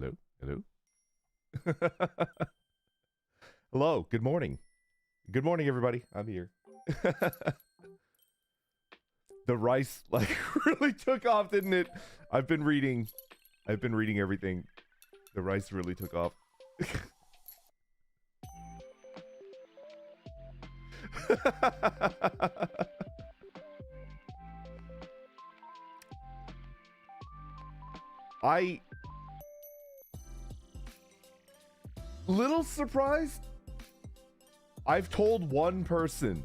Hello? Hello? Hello, good morning. Good morning, everybody. I'm here. The rice, like, really took off, didn't it? I've been reading everything. The rice really took off. Little surprised. I've told one person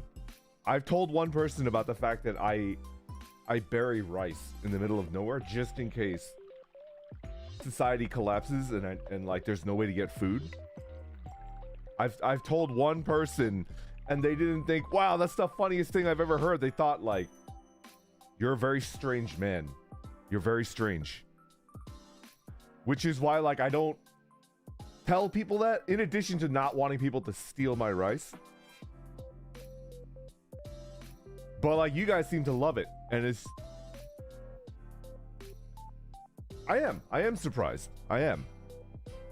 about the fact that I bury rice in the middle of nowhere just in case society collapses and like there's no way to get food. I've told one person and they didn't think, wow, that's the funniest thing I've ever heard. They thought like, you're a very strange man. You're very strange. Which is why like I don't tell people that, in addition to not wanting people to steal my rice. But like you guys seem to love it, and it's I am surprised. I am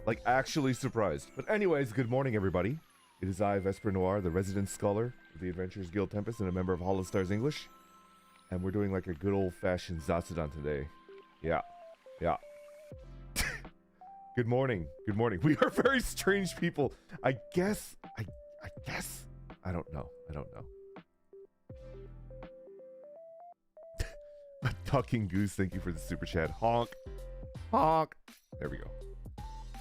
like actually surprised. But anyways, good morning everybody. It is I, Vesper Noir, the resident scholar of the Adventurers Guild Tempest and a member of HOLOSTARS English. And we're doing like a good old-fashioned Zatsudan today. Yeah. Good morning. Good morning. We are very strange people. I guess. I don't know. A talking goose, thank you for the super chat. Honk. Honk. There we go.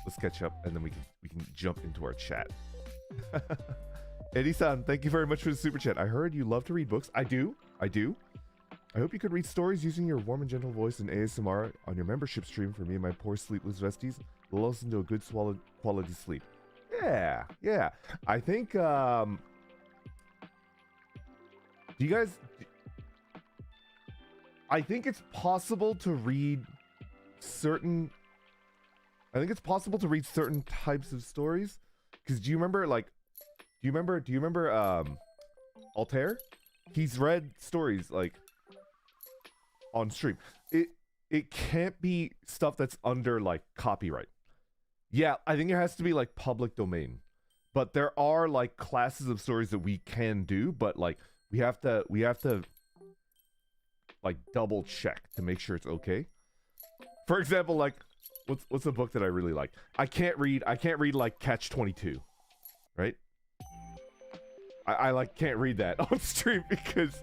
Let's catch up and then we can jump into our chat. Eddie-san, thank you very much for the super chat. I heard you love to read books. I do. I hope you could read stories using your warm and gentle voice and ASMR on your membership stream for me and my poor sleepless vesties. We'll listen to a good quality sleep. Yeah. I think, do you guys... I think it's possible to read certain... types of stories. Because do you remember, like... Do you remember, Altair? He's read stories, like... on stream. It can't be stuff that's under like copyright. Yeah, I think it has to be like public domain. But there are like classes of stories that we can do, but like we have to like double check to make sure it's okay. For example, like what's a book that I really like? I can't read like Catch-22, right? I like can't read that on stream because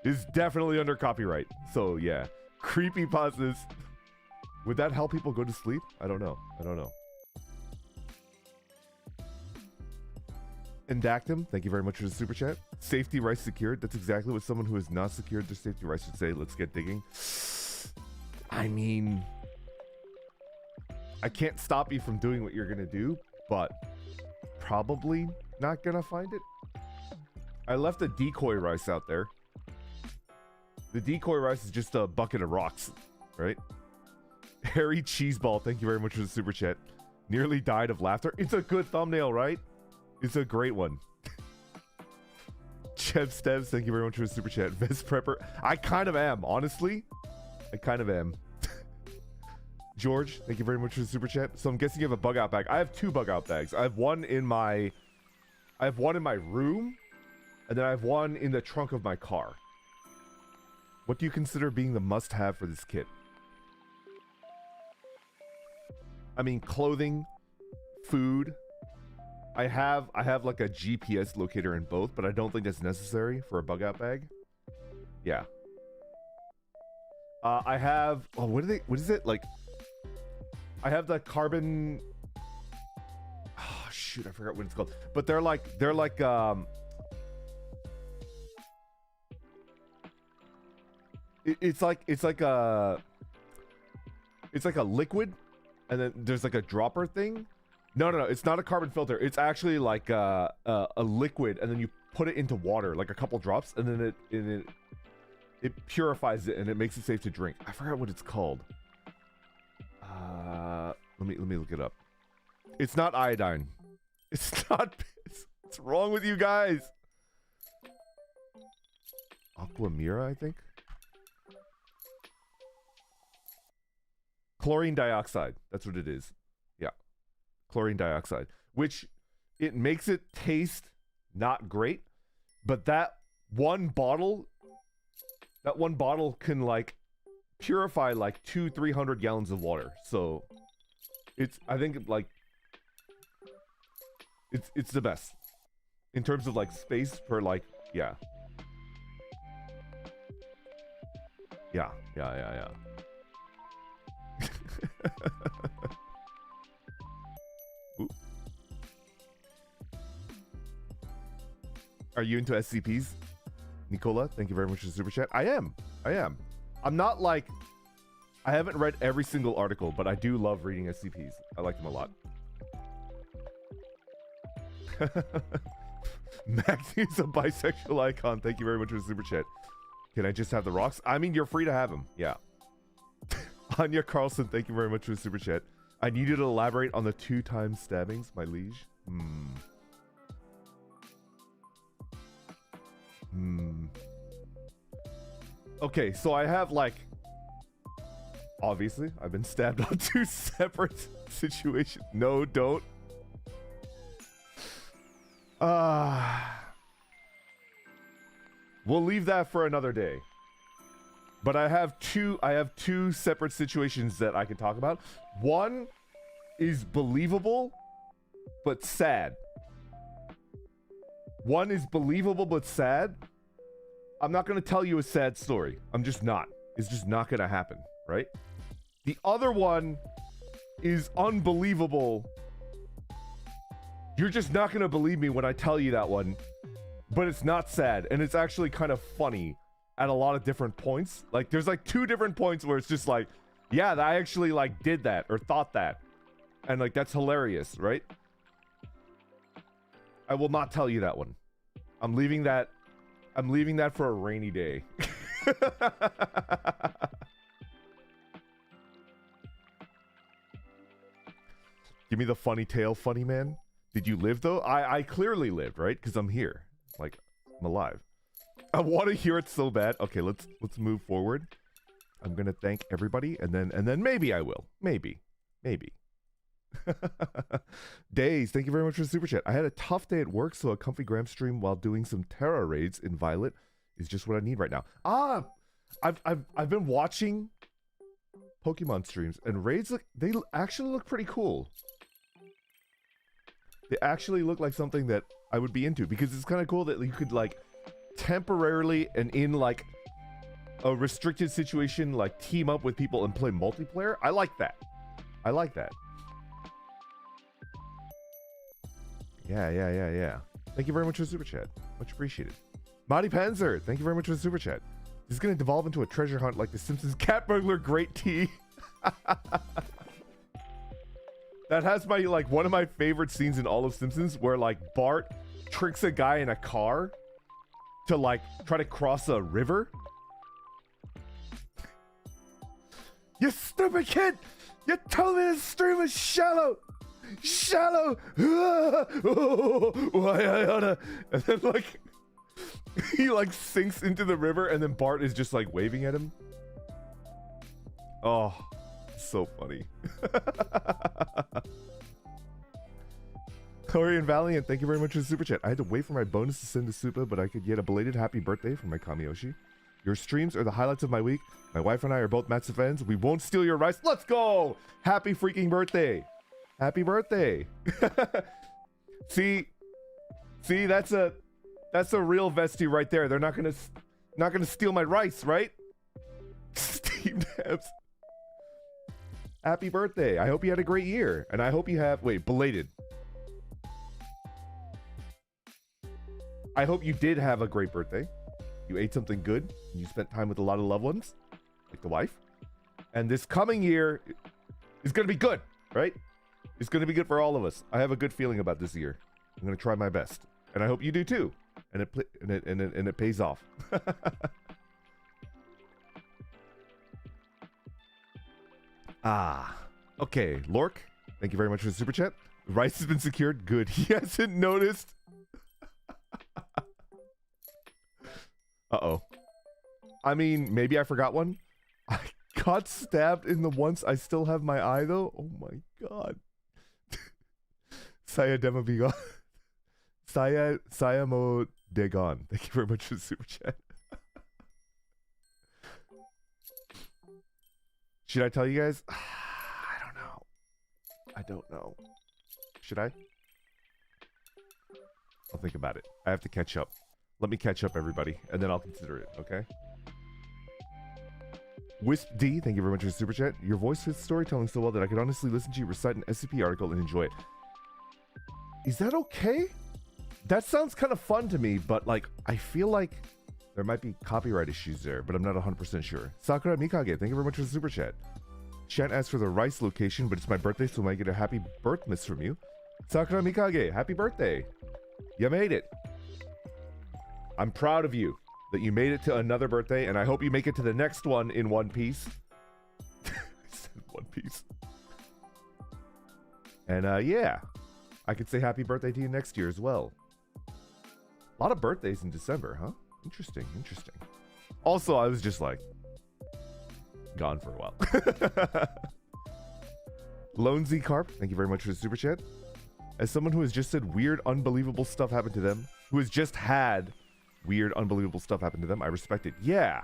it's definitely under copyright. So yeah, creepypastas. Would that help people go to sleep? I don't know. Indactum, thank you very much for the super chat. Safety rice secured. That's exactly what someone who has not secured their safety rice should say. Let's get digging. I mean, I can't stop you from doing what you're gonna do, but probably not gonna find it. I left a decoy rice out there. The decoy rice is just a bucket of rocks, right? Harry Cheeseball, thank you very much for the super chat. Nearly died of laughter. It's a good thumbnail, right? It's a great one. Chev Steves, thank you very much for the super chat. Vest Prepper. I kind of am, honestly. I kind of am. George, thank you very much for the super chat. So I'm guessing you have a bug out bag. I have two bug out bags. I have one in my room, and then I have one in the trunk of my car. What do you consider being the must-have for this kit? I mean, clothing, food. I have like a GPS locator in both, but I don't think that's necessary for a bug out bag. Yeah. I have what is it? Like I have the carbon shoot, I forgot what it's called. But they're like it's like a liquid, and then there's like a dropper thing. No, it's not a carbon filter. It's actually like a liquid, and then you put it into water, like a couple drops, and then it purifies it and it makes it safe to drink. I forgot what it's called. Let me look it up. It's not iodine. It's not. What's wrong with you guys? Aquamira, I think. Chlorine dioxide. That's what it is. chlorine dioxide, which it makes it taste not great, but that one bottle can like purify like 200-300 gallons of water. So it's, I think like it's the best in terms of like space per like, yeah. Yeah. Ooh. Are you into SCPs? Nicola, thank you very much for the super chat. I am. I'm not like, I haven't read every single article, but I do love reading SCPs. I like them a lot. Magni's a bisexual icon. Thank you very much for the super chat. Can I just have the rocks? I mean, you're free to have them. Yeah. Anya Carlson, thank you very much for the super chat. I need you to elaborate on the 2-time stabbings, my liege. Okay, so I have like, obviously, I've been stabbed on 2 separate situations. No, don't. We'll leave that for another day. But I have two separate situations that I can talk about. One is believable but sad. One is believable but sad. I'm not going to tell you a sad story. I'm just not. It's just not going to happen, right? The other one is unbelievable. You're just not going to believe me when I tell you that one. But it's not sad, and it's actually kind of funny at a lot of different points. Like, there's like 2 different points where it's just like, yeah, I actually like did that or thought that. And like, that's hilarious, right? I will not tell you that one. I'm leaving that for a rainy day. Give me the funny tale, funny man. Did you live though? I clearly lived, right? Because I'm here. Like, I'm alive. I want to hear it so bad. Okay, let's move forward. I'm gonna thank everybody, and then maybe I will. Maybe. Days, thank you very much for the super chat. I had a tough day at work, so a comfy gram stream while doing some Terra raids in Violet is just what I need right now. I've been watching Pokemon streams, and raids they actually look pretty cool. They actually look like something that I would be into, because it's kind of cool that you could like temporarily and in like a restricted situation like team up with people and play multiplayer. I like that. Yeah. Thank you very much for the super chat. Much appreciated. Marty Panzer, thank you very much for the super chat. This is going to devolve into a treasure hunt like the Simpsons cat burglar great tea. That has my like one of my favorite scenes in all of Simpsons, where like Bart tricks a guy in a car to like try to cross a river. You stupid kid! You told me this stream was shallow! And then like he like sinks into the river, and then Bart is just like waving at him. Oh, so funny. Korean Valiant, thank you very much for the super chat. I had to wait for my bonus to send to Supa, but I could get a belated happy birthday from my Kamiyoshi. Your streams are the highlights of my week. My wife and I are both massive fans. We won't steal your rice. Let's go! Happy freaking birthday! Happy birthday! See, that's a real vestie right there. They're not gonna steal my rice, right? Steve Debs. Happy birthday! I hope you had a great year, and I hope you have belated. I hope you did have a great birthday. You ate something good, and you spent time with a lot of loved ones, like the wife. And this coming year is gonna be good, right? It's gonna be good for all of us. I have a good feeling about this year. I'm gonna try my best, and I hope you do too. And it pays off. Okay, Lork, thank you very much for the super chat. Rice has been secured. Good. He hasn't noticed. Uh-oh. I mean, maybe I forgot one. I got stabbed in the once. I still have my eye, though. Oh, my God. Saya Demo Bigon. Saya Mo Degon. Thank you very much for the super chat. Should I tell you guys? I don't know. I don't know. Should I? I'll think about it. I have to catch up. Let me catch up, everybody, and then I'll consider it, okay? Wisp D, thank you very much for the super chat. Your voice fits storytelling so well that I could honestly listen to you recite an SCP article and enjoy it. Is that okay? That sounds kind of fun to me, but like, I feel like there might be copyright issues there, but I'm not 100% sure. Sakura Mikage, thank you very much for the super chat. Shan't ask for the rice location, but it's my birthday, so I might get a happy birth miss from you. Sakura Mikage, happy birthday. You made it. I'm proud of you that you made it to another birthday, and I hope you make it to the next one in one piece. One Piece. And yeah, I could say happy birthday to you next year as well. A lot of birthdays in December, huh? Interesting, interesting. Also, I was just like gone for a while. Lone Z Carp, thank you very much for the super chat. As someone who has just said weird, unbelievable stuff happened to them, who has just had weird, unbelievable stuff happen to them, I respect it. Yeah.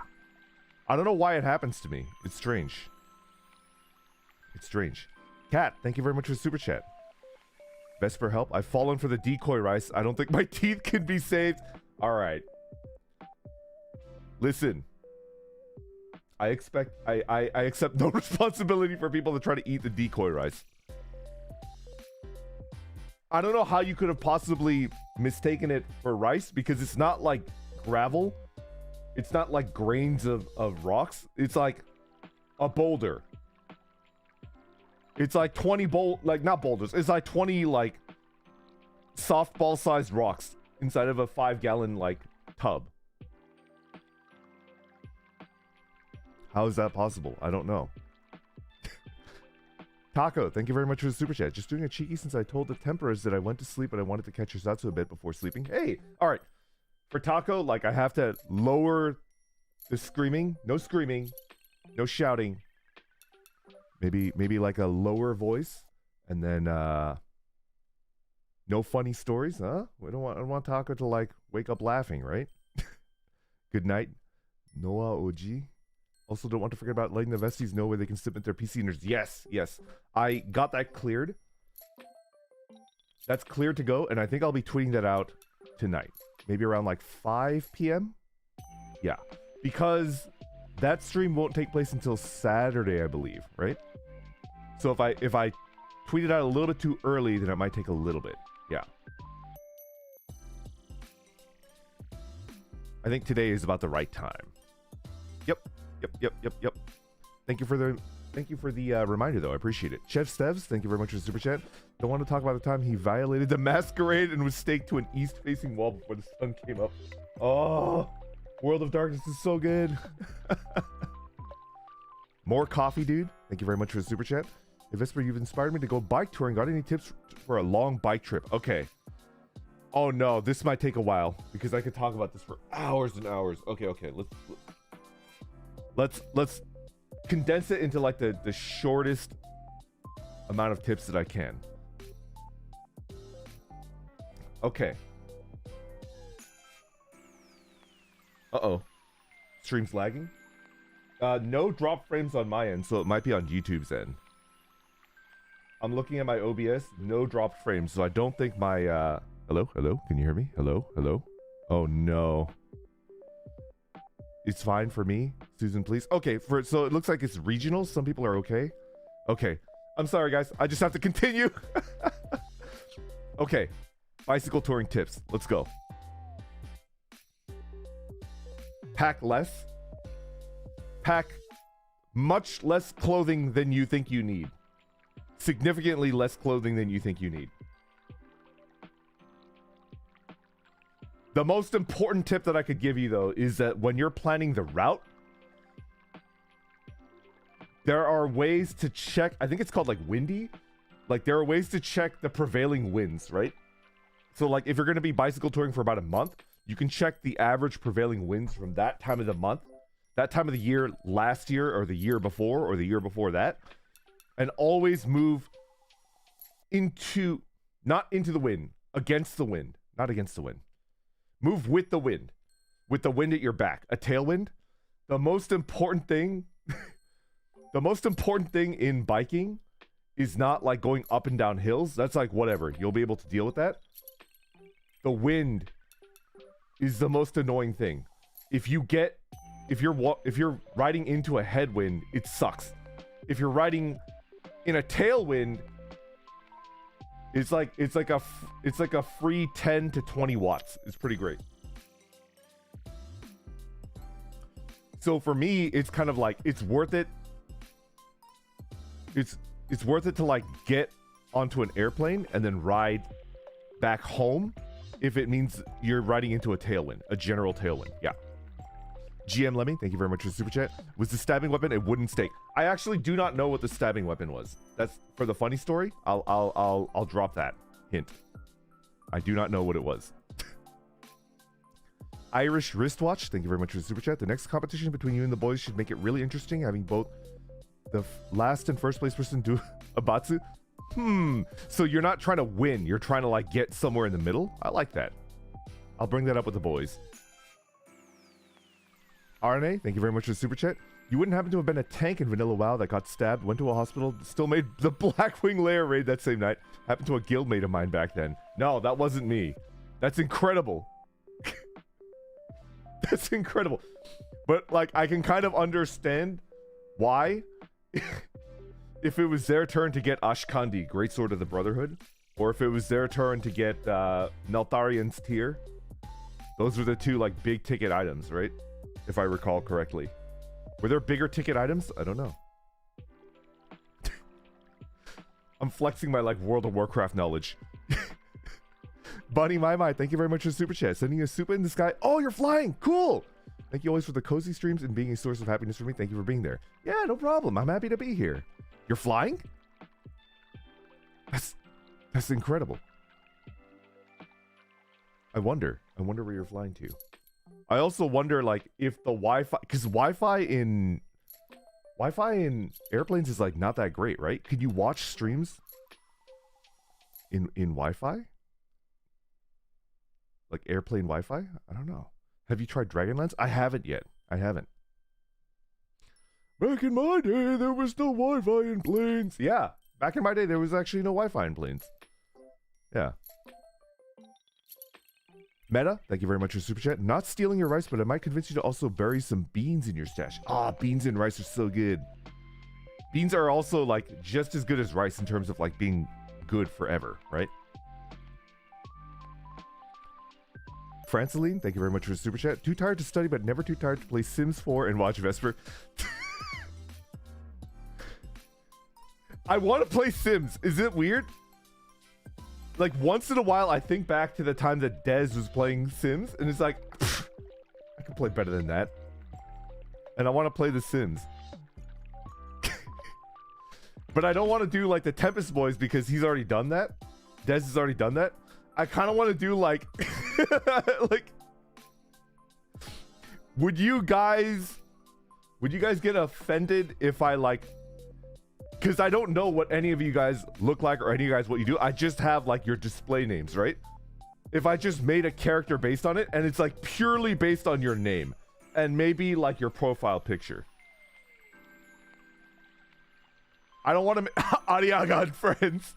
I don't know why it happens to me. It's strange. It's strange. Kat, thank you very much for the super chat. Vesper help. I've fallen for the decoy rice. I don't think my teeth can be saved. All right. Listen. I accept no responsibility for people that try to eat the decoy rice. I don't know how you could have possibly mistaken it for rice, because it's not like gravel. It's not like grains of rocks. It's like a boulder. It's like 20 not boulders. It's like 20 like softball sized rocks inside of a 5-gallon like tub. How is that possible? I don't know. Taco, thank you very much for the super chat. Just doing a cheeky since I told the Temperers that I went to sleep, but I wanted to catch Yosatsu a bit before sleeping. Hey, all right. For Taco, like I have to lower the screaming. No screaming. No shouting. Maybe like a lower voice. And then no funny stories, huh? I don't want Taco to like wake up laughing, right? Good night. Noah OG. Also, don't want to forget about letting the Vesties know where they can submit their PC inners. Yes, yes. I got that cleared. That's cleared to go, and I think I'll be tweeting that out tonight. Maybe around like 5 p.m.? Yeah. Because that stream won't take place until Saturday, I believe, right? So if I tweet it out a little bit too early, then it might take a little bit. Yeah. I think today is about the right time. Yep. Yep. Thank you for the reminder, though. I appreciate it. Chef Steves, thank you very much for the super chat. Don't want to talk about the time he violated the masquerade and was staked to an east-facing wall before the sun came up. Oh, World of Darkness is so good. More coffee, dude. Thank you very much for the super chat. Hey, Vesper, you've inspired me to go bike touring. Got any tips for a long bike trip? Okay. Oh no, this might take a while because I could talk about this for hours and hours. Okay. Let's condense it into like the shortest amount of tips that I can. Okay. Uh-oh. Stream's lagging? No drop frames on my end, so it might be on YouTube's end. I'm looking at my OBS, no dropped frames, so I don't think my hello? Can you hear me? Hello? Oh no. It's fine for me. Susan, please. Okay, so it looks like it's regional. Some people are okay. Okay. I'm sorry, guys. I just have to continue. Okay. Bicycle touring tips. Let's go. Pack less. Pack much less clothing than you think you need. Significantly less clothing than you think you need. The most important tip that I could give you, though, is that when you're planning the route, there are ways to check. I think it's called like windy. Like there are ways to check the prevailing winds, right? So like if you're going to be bicycle touring for about a month, you can check the average prevailing winds from that time of the month, that time of the year last year or the year before or the year before that, and always move into Not into the wind. Against the wind. Not against the wind. Move with the wind. With the wind at your back. A tailwind. The most important thing... the most important thing in biking is not like going up and down hills. That's like whatever. You'll be able to deal with that. The wind is the most annoying thing. If you're riding into a headwind, it sucks. If you're riding in a tailwind, it's like a free 10 to 20 watts. It's pretty great. So for me, it's kind of like it's worth it. It's worth it to like get onto an airplane and then ride back home if it means you're riding into a tailwind, a general tailwind. Yeah. GM Lemmy, thank you very much for the super chat. Was the stabbing weapon a wooden stake? I actually do not know what the stabbing weapon was. That's for the funny story. I'll drop that hint. I do not know what it was. Irish wristwatch, thank you very much for the super chat. The next competition between you and the boys should make it really interesting, having both the last and first place person do a batsu. So you're not trying to win, you're trying to like get somewhere in the middle. I like that. I'll bring that up with the boys. RNA, thank you very much for the super chat. You wouldn't happen to have been a tank in Vanilla WoW that got stabbed, went to a hospital, still made the Blackwing Lair raid that same night. Happened to a guildmate of mine back then. No, that wasn't me. That's incredible. That's incredible. But like, I can kind of understand why. If it was their turn to get Ashkandi, Great Sword of the Brotherhood, or if it was their turn to get Neltharian's Tear. Those were the two like big ticket items, right? If I recall correctly. Were there bigger ticket items? I don't know. I'm flexing my like World of Warcraft knowledge. Bunny My, thank you very much for the super chat. Sending you a super in the sky. Oh, you're flying. Cool. Thank you always for the cozy streams and being a source of happiness for me. Thank you for being there. Yeah, no problem. I'm happy to be here. You're flying? That's incredible. I wonder where you're flying to. I also wonder like if the Wi-Fi, because Wi-Fi in airplanes is like not that great, right? Could you watch streams in Wi-Fi? Like airplane Wi-Fi? I don't know. Have you tried Dragonlance? I haven't yet. I haven't. Back in my day, there was no Wi-Fi in planes. Yeah, back in my day, there was actually no Wi-Fi in planes. Yeah. Meta, thank you very much for super chat. Not stealing your rice, but I might convince you to also bury some beans in your stash. Ah, beans and rice are so good. Beans are also like just as good as rice in terms of like being good forever, right? Franceline, thank you very much for the super chat. Too tired to study, but never too tired to play Sims 4 and watch Vesper. I want to play Sims. Is it weird? Like, once in a while, I think back to the time that Dez was playing Sims, and it's like, I can play better than that. And I want to play The Sims. But I don't want to do, like, the Tempest Boys because he's already done that. Dez has already done that. I kind of want to do, like... like... Would you guys get offended if I, like... Because I don't know what any of you guys look like or any of you guys what you do. I just have like your display names, right? If I just made a character based on it and it's like purely based on your name and maybe like your profile picture. I don't want to Adiaga and friends.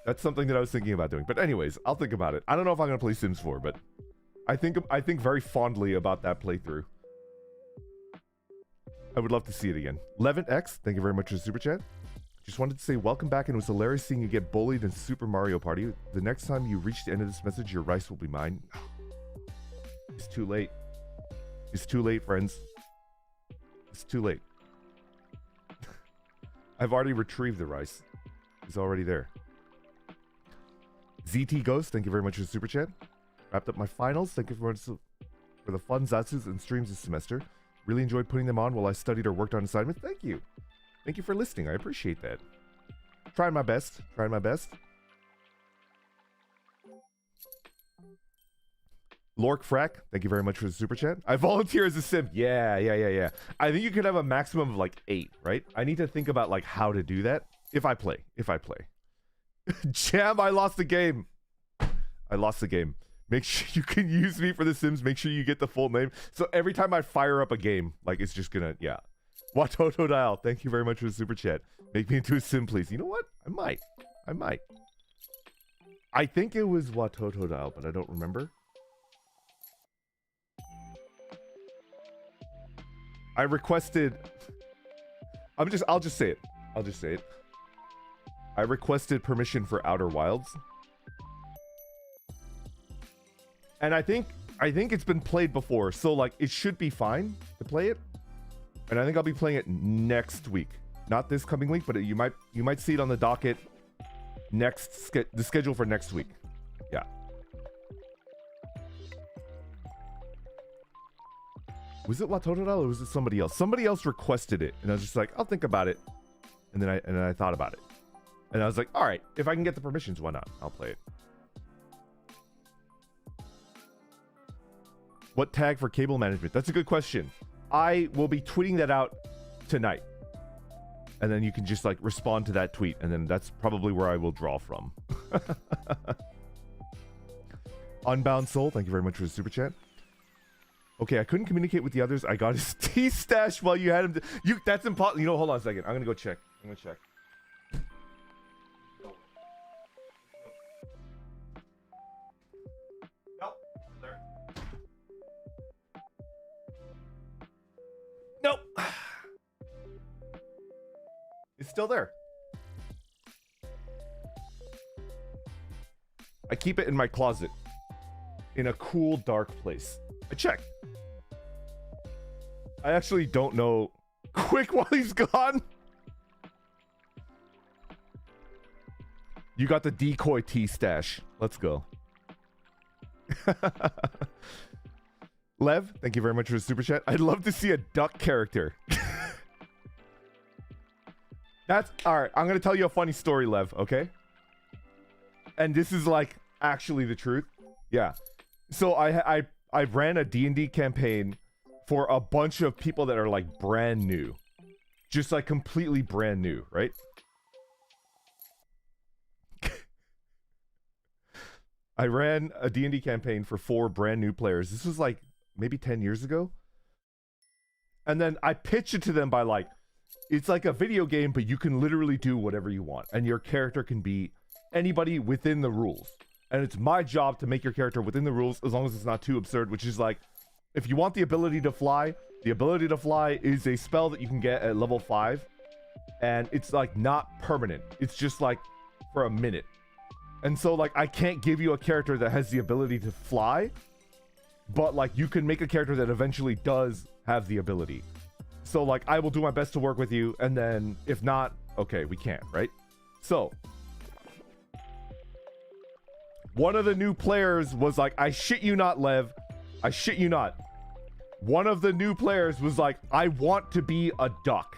That's something that I was thinking about doing. But anyways, I'll think about it. I don't know if I'm going to play Sims 4, but I think very fondly about that playthrough. I would love to see it again. Levent X, thank you very much for the super chat. Just wanted to say welcome back, and it was hilarious seeing you get bullied in Super Mario Party. The next time you reach the end of this message, your rice will be mine. It's too late. It's too late, friends. It's too late. I've already retrieved the rice. It's already there. ZT Ghost, thank you very much for the super chat. Wrapped up my finals. Thank you for the fun Zatsus and streams this semester. Really enjoyed putting them on while I studied or worked on assignments. Thank you. Thank you for listening. I appreciate that. Trying my best. Trying my best. Lork Frack, thank you very much for the super chat. I volunteer as a sim. Yeah. I think you could have a maximum of like 8, right? I need to think about like how to do that. If I play. Jam, I lost the game. I lost the game. Make sure you can use me for The Sims. Make sure you get the full name. So every time I fire up a game, like it's just gonna, yeah. Watoto Dial, thank you very much for the super chat. Make me into a sim, please. You know what? I might. I think it was Watoto Dial, but I don't remember. I requested. I'll just say it. I requested permission for Outer Wilds. And I think it's been played before, so like it should be fine to play it. And I think I'll be playing it next week, not this coming week, but you might see it on the docket the schedule for next week. Yeah. Was it Watotodal or was it somebody else? Somebody else requested it, and I was just like, I'll think about it. And then I thought about it, and I was like, all right, if I can get the permissions, why not? I'll play it. What tag for cable management? That's a good question. I will be tweeting that out tonight. And then you can just like respond to that tweet. And then that's probably where I will draw from. Unbound Soul, thank you very much for the super chat. Okay, I couldn't communicate with the others. I got his tea stash while you had him. That's impossible. You know, hold on a second. I'm gonna go check. Nope. It's still there. I keep it in my closet. In a cool, dark place. I checked. I actually don't know. Quick while he's gone. You got the Decoy tea stash. Let's go. Lev, thank you very much for the super chat. I'd love to see a duck character. That's all right. I'm gonna tell you a funny story, Lev. Okay. And this is like actually the truth. Yeah. So I ran a D&D campaign for a bunch of people that are like brand new, just like completely brand new, right? I ran a D&D campaign for 4 brand new players. This was like maybe 10 years ago. And then I pitched it to them by like, it's like a video game, but you can literally do whatever you want. And your character can be anybody within the rules. And it's my job to make your character within the rules as long as it's not too absurd, which is like, if you want the ability to fly is a spell that you can get at level 5. And it's like not permanent. It's just like for a minute. And so like, I can't give you a character that has the ability to fly, but like you can make a character that eventually does have the ability. So like, I will do my best to work with you. And then if not, okay, we can't, right? So one of the new players was like, I shit you not, Lev. I shit you not. One of the new players was like, I want to be a duck.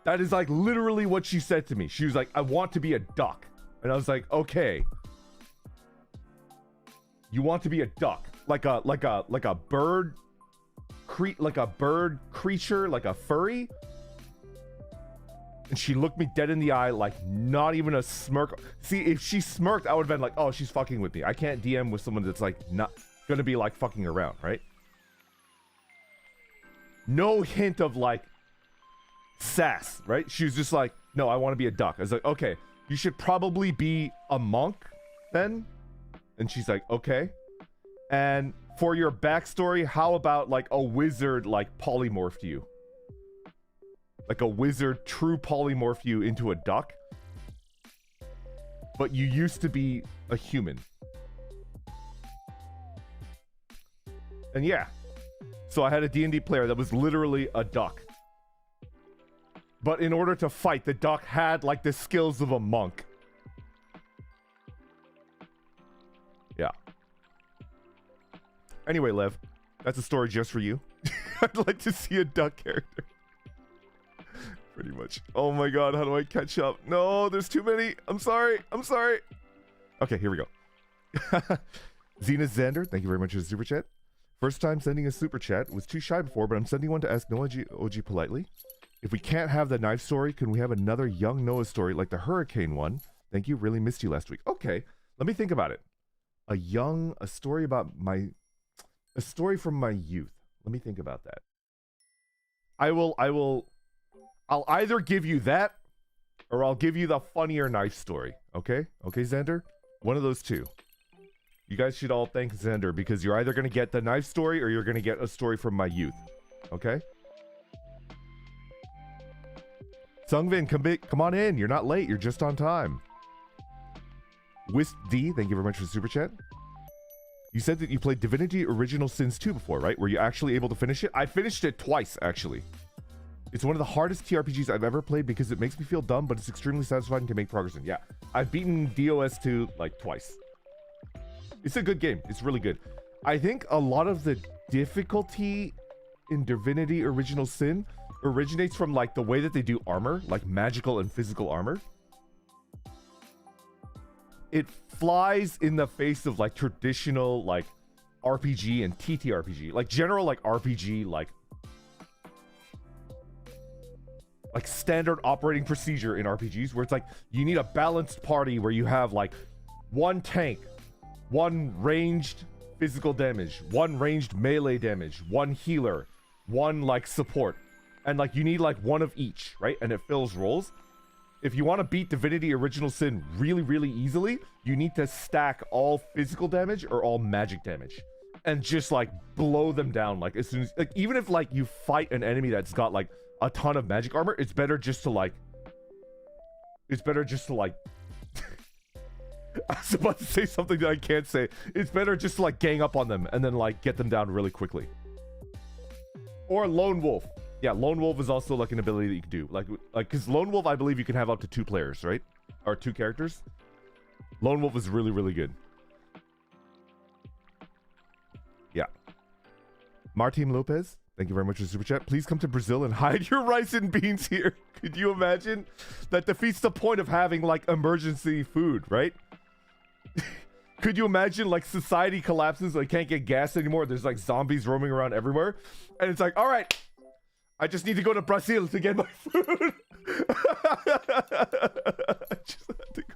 That is like literally what she said to me. She was like, I want to be a duck. And I was like, okay. You want to be a duck. Like a bird creature, like a furry? And she looked me dead in the eye, like not even a smirk. See, if she smirked, I would have been like, oh, she's fucking with me. I can't DM with someone that's like not gonna be like fucking around, right? No hint of like sass, right? She was just like, no, I want to be a duck. I was like, okay, you should probably be a monk then. And she's like, okay. And for your backstory, how about like a wizard like polymorphed you? Like a wizard true polymorph you into a duck. But you used to be a human. And yeah. So I had a D&D player that was literally a duck. But in order to fight, the duck had like the skills of a monk. Yeah. Anyway, Lev, that's a story just for you. I'd like to see a duck character. Pretty much. Oh my god, how do I catch up? No, there's too many. I'm sorry. Okay, here we go. Zenith Xander, thank you very much for the super chat. First time sending a super chat. Was too shy before, but I'm sending one to ask Noah OG politely. If we can't have the knife story, can we have another young Noah story like the hurricane one? Thank you. Really missed you last week. Okay, let me think about it. A story about a story from my youth. Let me think about that. I'll either give you that or I'll give you the funnier knife story. Okay? Okay, Xander? One of those two. You guys should all thank Xander because you're either going to get the knife story or you're going to get a story from my youth. Okay? Sungvin, come on in. You're not late. You're just on time. Wisp D, thank you very much for the super chat. You said that you played Divinity Original Sins 2 before, right? Were you actually able to finish it? I finished it twice, actually. It's one of the hardest TRPGs I've ever played because it makes me feel dumb, but it's extremely satisfying to make progress in. Yeah, I've beaten DOS 2 like twice. It's a good game. It's really good. I think a lot of the difficulty in Divinity Original Sin originates from like the way that they do armor, like magical and physical armor. It flies in the face of like traditional like RPG and TTRPG, like general like RPG, like standard operating procedure in RPGs where it's like you need a balanced party where you have like one tank, one ranged physical damage, one ranged melee damage, one healer, one like support, and like you need like one of each, right? And it fills roles. If you want to beat Divinity Original Sin really, really easily, you need to stack all physical damage or all magic damage and just like blow them down. Like as soon as, like, even if like you fight an enemy that's got like a ton of magic armor, it's better just to like I was about to say something that I can't say. It's better just to like gang up on them and then like get them down really quickly. Or Lone Wolf. Yeah, Lone Wolf is also like an ability that you can do. Like because Lone Wolf, I believe you can have up to 2 players, right? Or 2 characters. Lone Wolf is really, really good. Yeah. Martin Lopez, thank you very much for the super chat. Please come to Brazil and hide your rice and beans here. Could you imagine? That defeats the point of having like emergency food, right? Could you imagine like society collapses, like can't get gas anymore, there's like zombies roaming around everywhere, and it's like, all right, I just need to go to Brazil to get my food. I just had to go.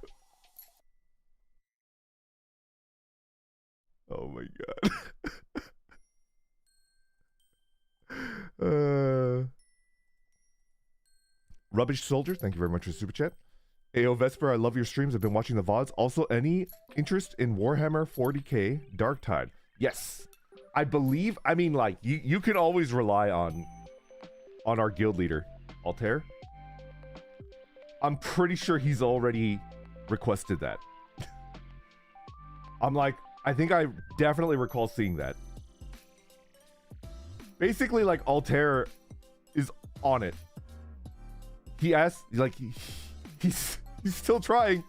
Oh my god. Rubbish Soldier, thank you very much for the super chat. AO Vesper, I love your streams. I've been watching the VODs. Also, any interest in Warhammer 40k Dark Tide? Yes. I believe, I mean, like, you can always rely on our guild leader, Altair. I'm pretty sure he's already requested that. I'm like, I think I definitely recall seeing that. Basically, like, Altair is on it. He asked, like, he's still trying.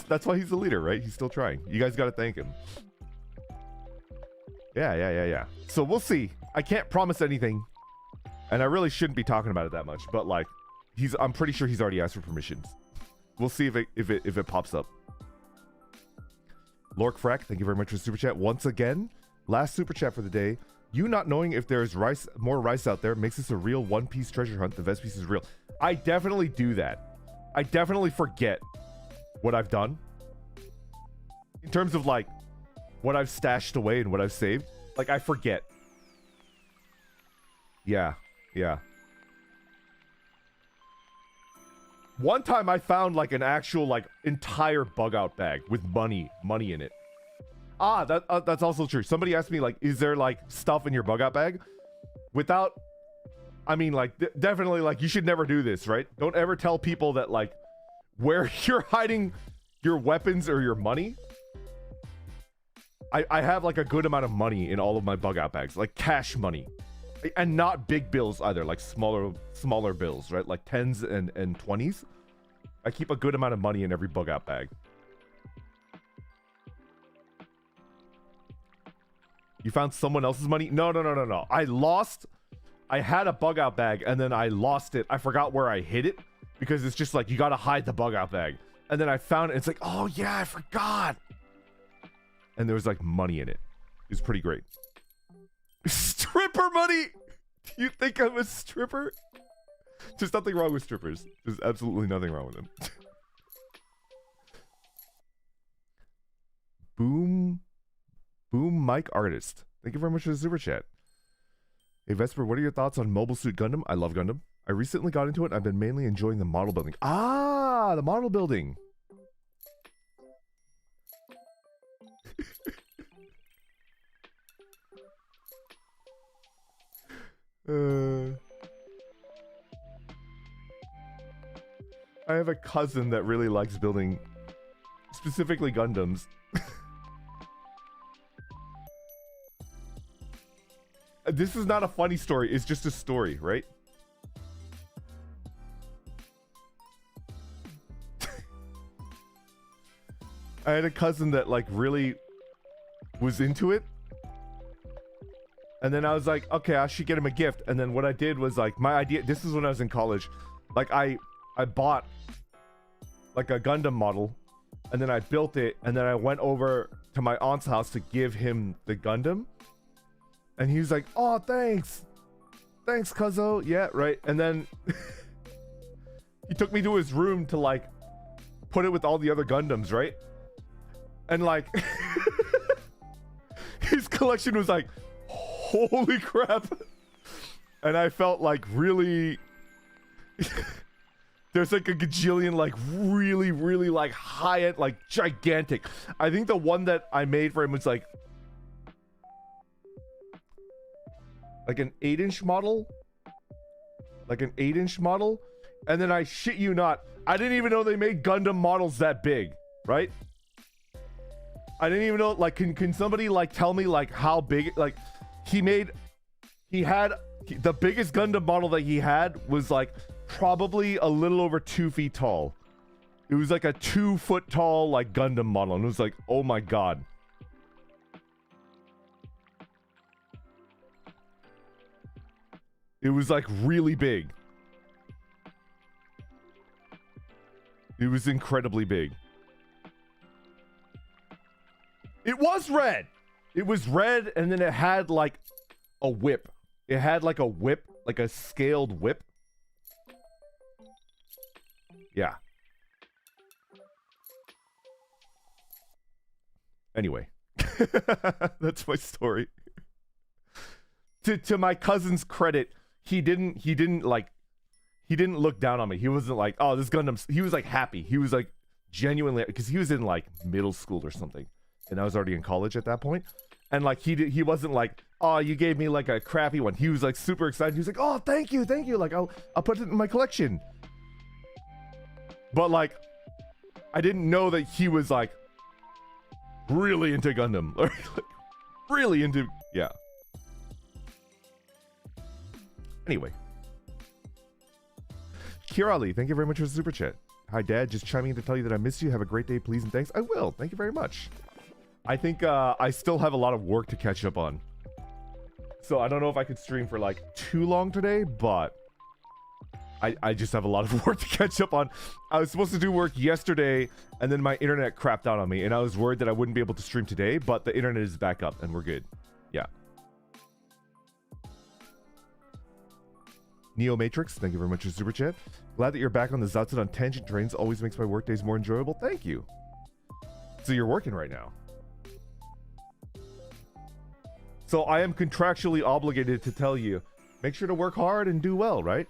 That's why he's the leader, right? He's still trying. You guys got to thank him. Yeah. So we'll see. I can't promise anything. And I really shouldn't be talking about it that much, but like, I'm pretty sure he's already asked for permissions. We'll see if it pops up. Lork Frack, thank you very much for the super chat once again. Last super chat for the day. You not knowing if there's more rice out there makes this a real One Piece treasure hunt. The Vest Piece is real. I definitely do that. I definitely forget what I've done in terms of like what I've stashed away and what I've saved. Like I forget. Yeah. One time I found like an actual like entire bug out bag with money in it. That's also true. Somebody asked me like, is there like stuff in your bug out bag? Without, I mean like definitely like you should never do this, right? Don't ever tell people that like where you're hiding your weapons or your money. I have like a good amount of money in all of my bug out bags, like cash money. And not big bills either, like smaller bills, right? Like 10s and 20s. I keep a good amount of money in every bug out bag. You found someone else's money? No. I had a bug out bag and then I lost it. I forgot where I hid it because it's just like, you gotta hide the bug out bag. And then I found it. It's like, oh yeah, I forgot. And there was like money in it. It was pretty great. Stripper money? Do you think I'm a stripper? There's nothing wrong with strippers. There's absolutely nothing wrong with them. Boom Mike Artist. Thank you very much for the super chat. Hey Vesper, what are your thoughts on Mobile Suit Gundam? I love Gundam. I recently got into it. I've been mainly enjoying the model building. Ah, the model building. I have a cousin that really likes building specifically Gundams. This is not a funny story, it's just a story, right? I had a cousin that like really was into it. And then I was like, okay, I should get him a gift. And then what I did was like, my idea, this is when I was in college. Like I bought like a Gundam model and then I built it. And then I went over to my aunt's house to give him the Gundam. And he was like, oh, thanks. Thanks, cuzzo. Yeah, right. And then he took me to his room to like put it with all the other Gundams, right? And like his collection was like, holy crap. And I felt like really there's like a gajillion like really like high-end, like gigantic. I think the one that I made for him was like an 8-inch model. Like an 8-inch model. And then I shit you not, I didn't even know they made Gundam models that big, right? I didn't even know, like, can somebody like tell me like how big, like the biggest Gundam model that he had was like probably a little over 2 feet tall. It was like a 2 foot tall like Gundam model, and it was like, oh my god. It was like really big. It was incredibly big. It was red. It was red, and then it had like a whip. It had like a whip, like a scaled whip. Yeah. Anyway, that's my story. To my cousin's credit, he didn't look down on me. He wasn't like, oh, this Gundam. He was like happy. He was like genuinely, because he was in like middle school or something, and I was already in college at that point. And like he wasn't like, oh, you gave me like a crappy one. He was like super excited. He was like, oh, thank you. Like I'll put it in my collection. But like, I didn't know that he was like really into Gundam, or like really into, yeah. Anyway, Kirali, thank you very much for the super chat. Hi, Dad. Just chiming in to tell you that I missed you. Have a great day, please, and thanks. I will. Thank you very much. I think I still have a lot of work to catch up on. So I don't know if I could stream for like too long today, but I just have a lot of work to catch up on. I was supposed to do work yesterday, and then my internet crapped out on me, and I was worried that I wouldn't be able to stream today, but the internet is back up, and we're good. Yeah. Neo Matrix, thank you very much for super chat. Glad that you're back on the Zatsu on tangent trains. Always makes my work days more enjoyable. Thank you. So you're working right now. So I am contractually obligated to tell you, make sure to work hard and do well, right?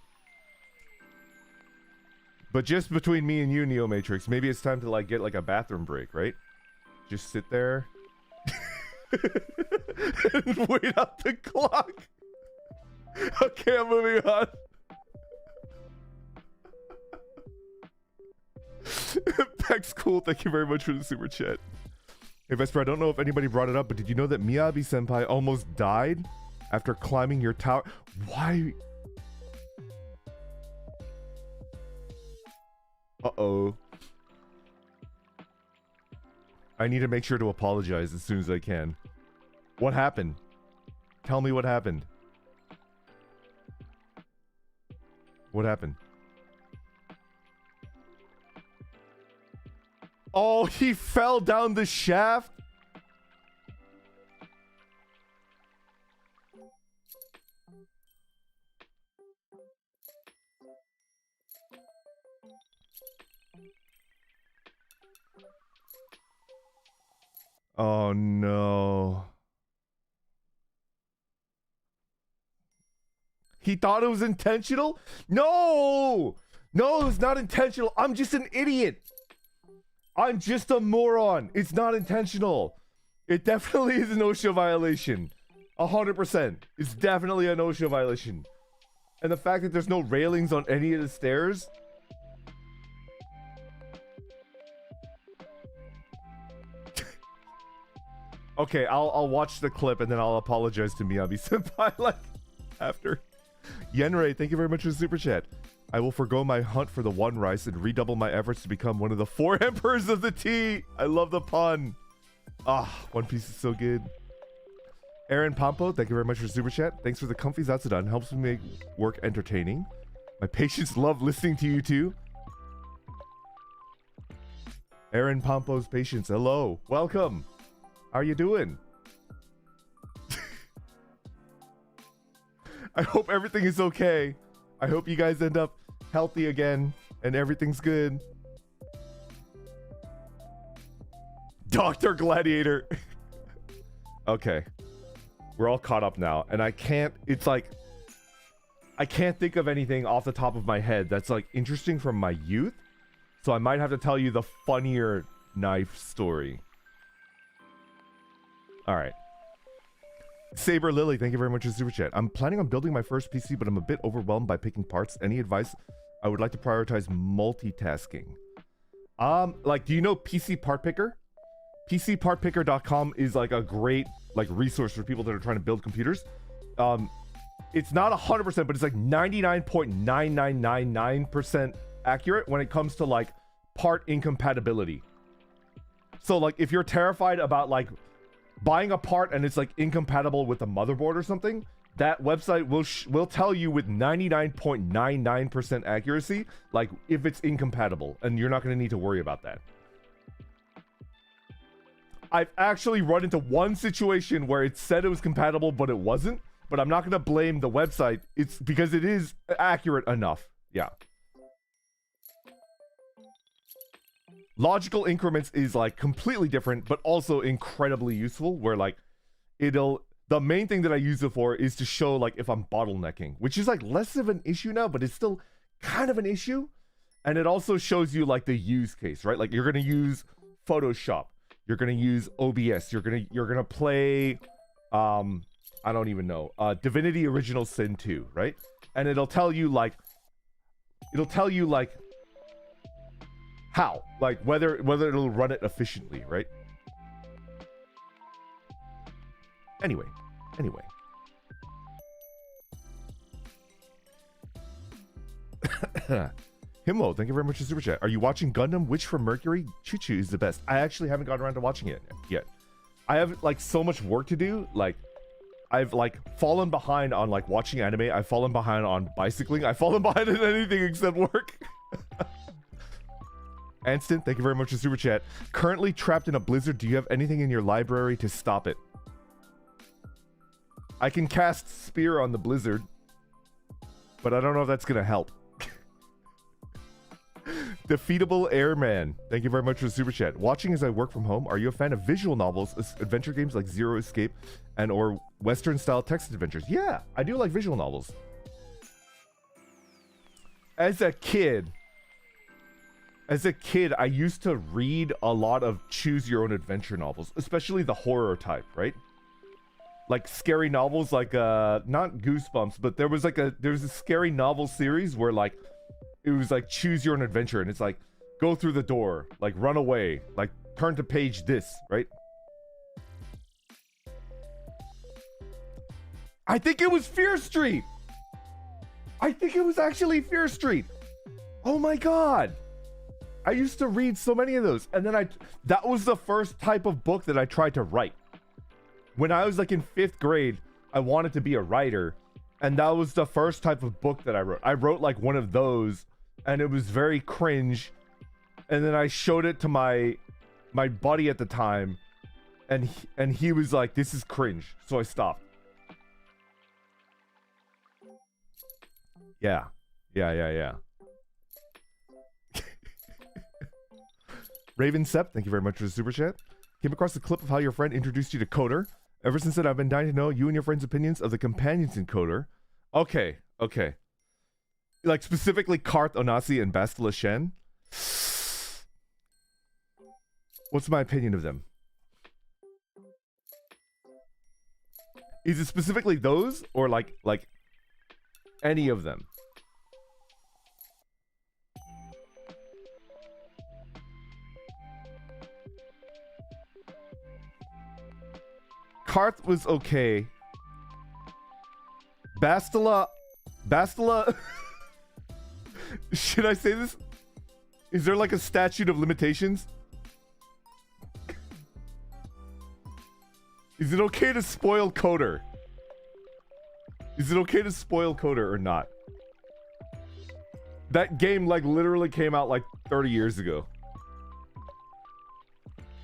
But just between me and you, Neo Matrix, maybe it's time to like get like a bathroom break, right? Just sit there and wait out the clock. Okay, I'm moving on. Peck's cool. Thank you very much for the super chat. Hey Vesper, I don't know if anybody brought it up, but did you know that Miyabi Senpai almost died after climbing your tower? Why? Uh-oh. I need to make sure to apologize as soon as I can. What happened? Tell me what happened. What happened? Oh, he fell down the shaft? Oh no. He thought it was intentional? No! No, it's not intentional. I'm just an idiot. I'm just a moron. It's not intentional. It definitely is an OSHA violation. 100%. It's definitely an OSHA violation. And the fact that there's no railings on any of the stairs. Okay, I'll watch the clip and then I'll apologize to Miyabi-senpai like after. Yenrei, thank you very much for the super chat. I will forgo my hunt for the One Rice and redouble my efforts to become one of the 4 emperors of the tea. I love the pun. Ah, One Piece is so good. Aaron Pompo, thank you very much for super chat. Thanks for the comfy Zatsudan. Helps me make work entertaining. My patients love listening to you too. Aaron Pompo's patients, hello. Welcome. How are you doing? I hope everything is okay. I hope you guys end up healthy again and everything's good. Dr. Gladiator. Okay. We're all caught up now. And I can't, it's like, I can't think of anything off the top of my head that's like interesting from my youth. So I might have to tell you the funnier knife story. All right. Saber Lily, thank you very much for the super chat. I'm planning on building my first PC, but I'm a bit overwhelmed by picking parts. Any advice? I would like to prioritize multitasking. Like, do you know PC Part Picker? PCPartPicker.com is like a great like resource for people that are trying to build computers. It's not 100%, but it's like 99.9999% accurate when it comes to like part incompatibility. So like if you're terrified about like buying a part and it's like incompatible with the motherboard or something, that website will tell you with 99.99% accuracy like if it's incompatible, and you're not going to need to worry about that. I've actually run into one situation where it said it was compatible but it wasn't, but I'm not going to blame the website. It's because it is accurate enough. Yeah. Logical increments is like completely different, but also incredibly useful, where like the main thing that I use it for is to show like if I'm bottlenecking, which is like less of an issue now, but it's still kind of an issue. And it also shows you like the use case, right? Like you're going to use Photoshop, you're going to use OBS, you're going to play, I don't even know, Divinity Original Sin 2, right? And it'll tell you like how, like whether it'll run it efficiently, right? Anyway. Himlo, thank you very much for super chat. Are you watching Gundam? Witch from Mercury? Choo Choo is the best. I actually haven't gotten around to watching it yet. I have like so much work to do. Like I've like fallen behind on like watching anime. I've fallen behind on bicycling. I've fallen behind on anything except work. Anston, thank you very much for super chat. Currently trapped in a blizzard. Do you have anything in your library to stop it? I can cast Spear on the blizzard, but I don't know if that's gonna help. Defeatable Airman, thank you very much for the super chat. Watching as I work from home, are you a fan of visual novels, adventure games like Zero Escape, and or Western style text adventures? Yeah, I do like visual novels. As a kid, I used to read a lot of choose your own adventure novels, especially the horror type, right? Like scary novels, like not Goosebumps, but there was a scary novel series where like it was like choose your own adventure, and it's like go through the door, like run away, like turn to page this, right? I think it was Fear Street. I think it was actually Fear Street. Oh my god. I used to read so many of those, and then that was the first type of book that I tried to write. When I was like in 5th grade, I wanted to be a writer, and that was the first type of book that I wrote. I wrote like one of those, and it was very cringe, and then I showed it to my buddy at the time, and he was like, this is cringe, so I stopped. Yeah. Raven Sepp, thank you very much for the super chat. Came across a clip of how your friend introduced you to KOTOR. Ever since then, I've been dying to know you and your friend's opinions of the companions in KOTOR. Okay, okay. Like, specifically Karth, Onasi, and Bastila Shen. What's my opinion of them? Is it specifically those, or like any of them? Karth was okay. Bastila... Should I say this? Is there like a statute of limitations? Is it okay to spoil KOTOR? Is it okay to spoil KOTOR or not? That game like literally came out like 30 years ago.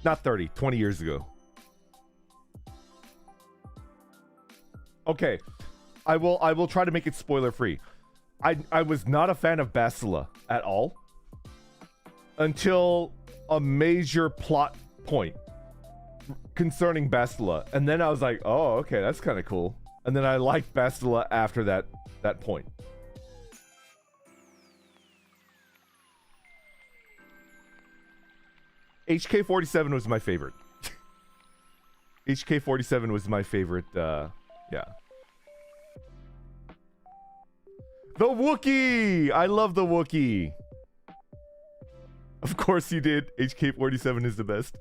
Not 30, 20 years ago. Okay, I will try to make it spoiler free. I was not a fan of Bastila at all until a major plot point concerning Bastila, and then I was like, oh, okay, that's kind of cool. And then I liked Bastila after that point. HK47 was my favorite. HK47 was my favorite, yeah. The Wookiee! I love the Wookiee. Of course you did. HK47 is the best.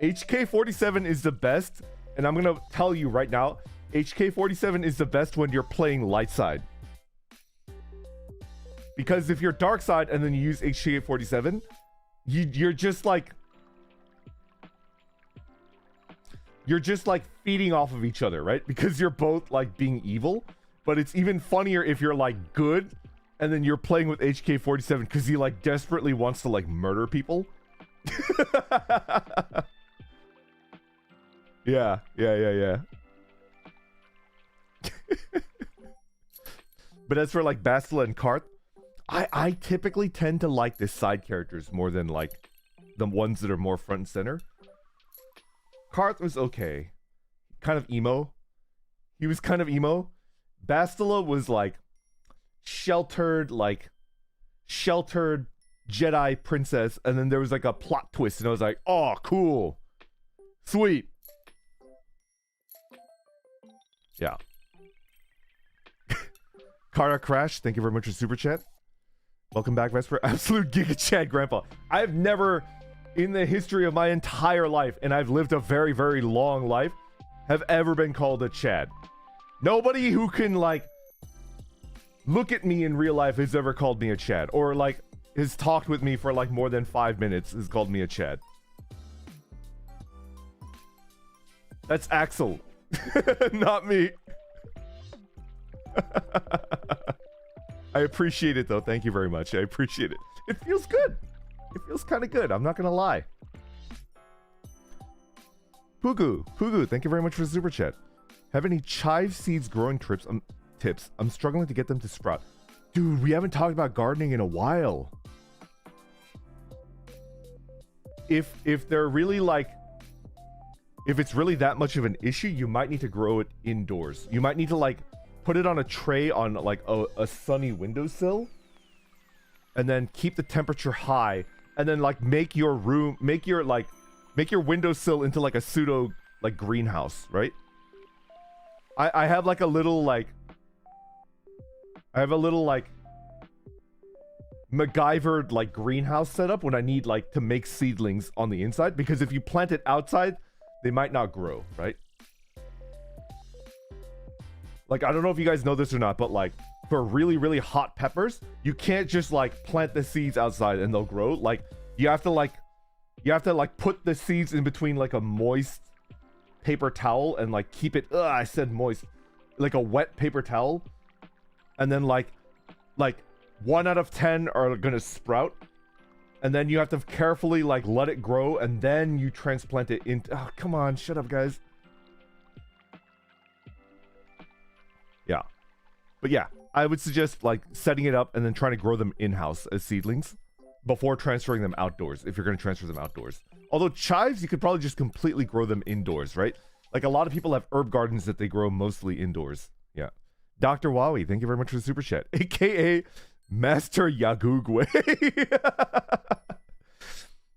HK47 is the best, and I'm gonna tell you right now, HK47 is the best when you're playing light side. Because if you're dark side and then you use HK47, you're just like feeding off of each other, right? Because you're both like being evil. But it's even funnier if you're like good and then you're playing with HK47 because he like desperately wants to like murder people. Yeah. But as for like Bastila and Karth, I typically tend to like the side characters more than like the ones that are more front and center. Karth was okay. Kind of emo. He was kind of emo. Bastila was like sheltered Jedi princess, and then there was like a plot twist, and I was like, oh, cool. Sweet. Yeah. Kara Crash, thank you very much for Super Chat. Welcome back, Vesper. Absolute Giga Chad Grandpa. I've never, in the history of my entire life, and I've lived a very, very long life, have ever been called a Chad. Nobody who can, like, look at me in real life has ever called me a Chad. Or, like, has talked with me for, like, more than 5 minutes has called me a Chad. That's Axel. Not me. I appreciate it, though. Thank you very much. I appreciate it. It feels good. It feels kind of good. I'm not gonna lie. Pugu, thank you very much for the Super Chat. Have any chive seeds growing tips? I'm struggling to get them to sprout. Dude, we haven't talked about gardening in a while. If they're really like, if it's really that much of an issue, you might need to grow it indoors. You might need to like put it on a tray on like a sunny windowsill, and then keep the temperature high, and then like make your windowsill into like a pseudo like greenhouse, right? I have like a little like MacGyvered like greenhouse setup when I need like to make seedlings on the inside, because if you plant it outside, they might not grow, right? Like, I don't know if you guys know this or not, but like for really, really hot peppers, you can't just like plant the seeds outside and they'll grow. Like you have to put the seeds in between like a moist paper towel and like keep it, I said moist, like a wet paper towel, and then like 1 out of 10 are gonna sprout, and then you have to carefully like let it grow, and then you transplant it into, oh come on, shut up guys. Yeah, but yeah, I would suggest like setting it up and then trying to grow them in-house as seedlings before transferring them outdoors, if you're going to transfer them outdoors. Although chives, you could probably just completely grow them indoors, right? Like a lot of people have herb gardens that they grow mostly indoors. Yeah. Dr. Wowie, thank you very much for the super chat. AKA Master Yagugwe.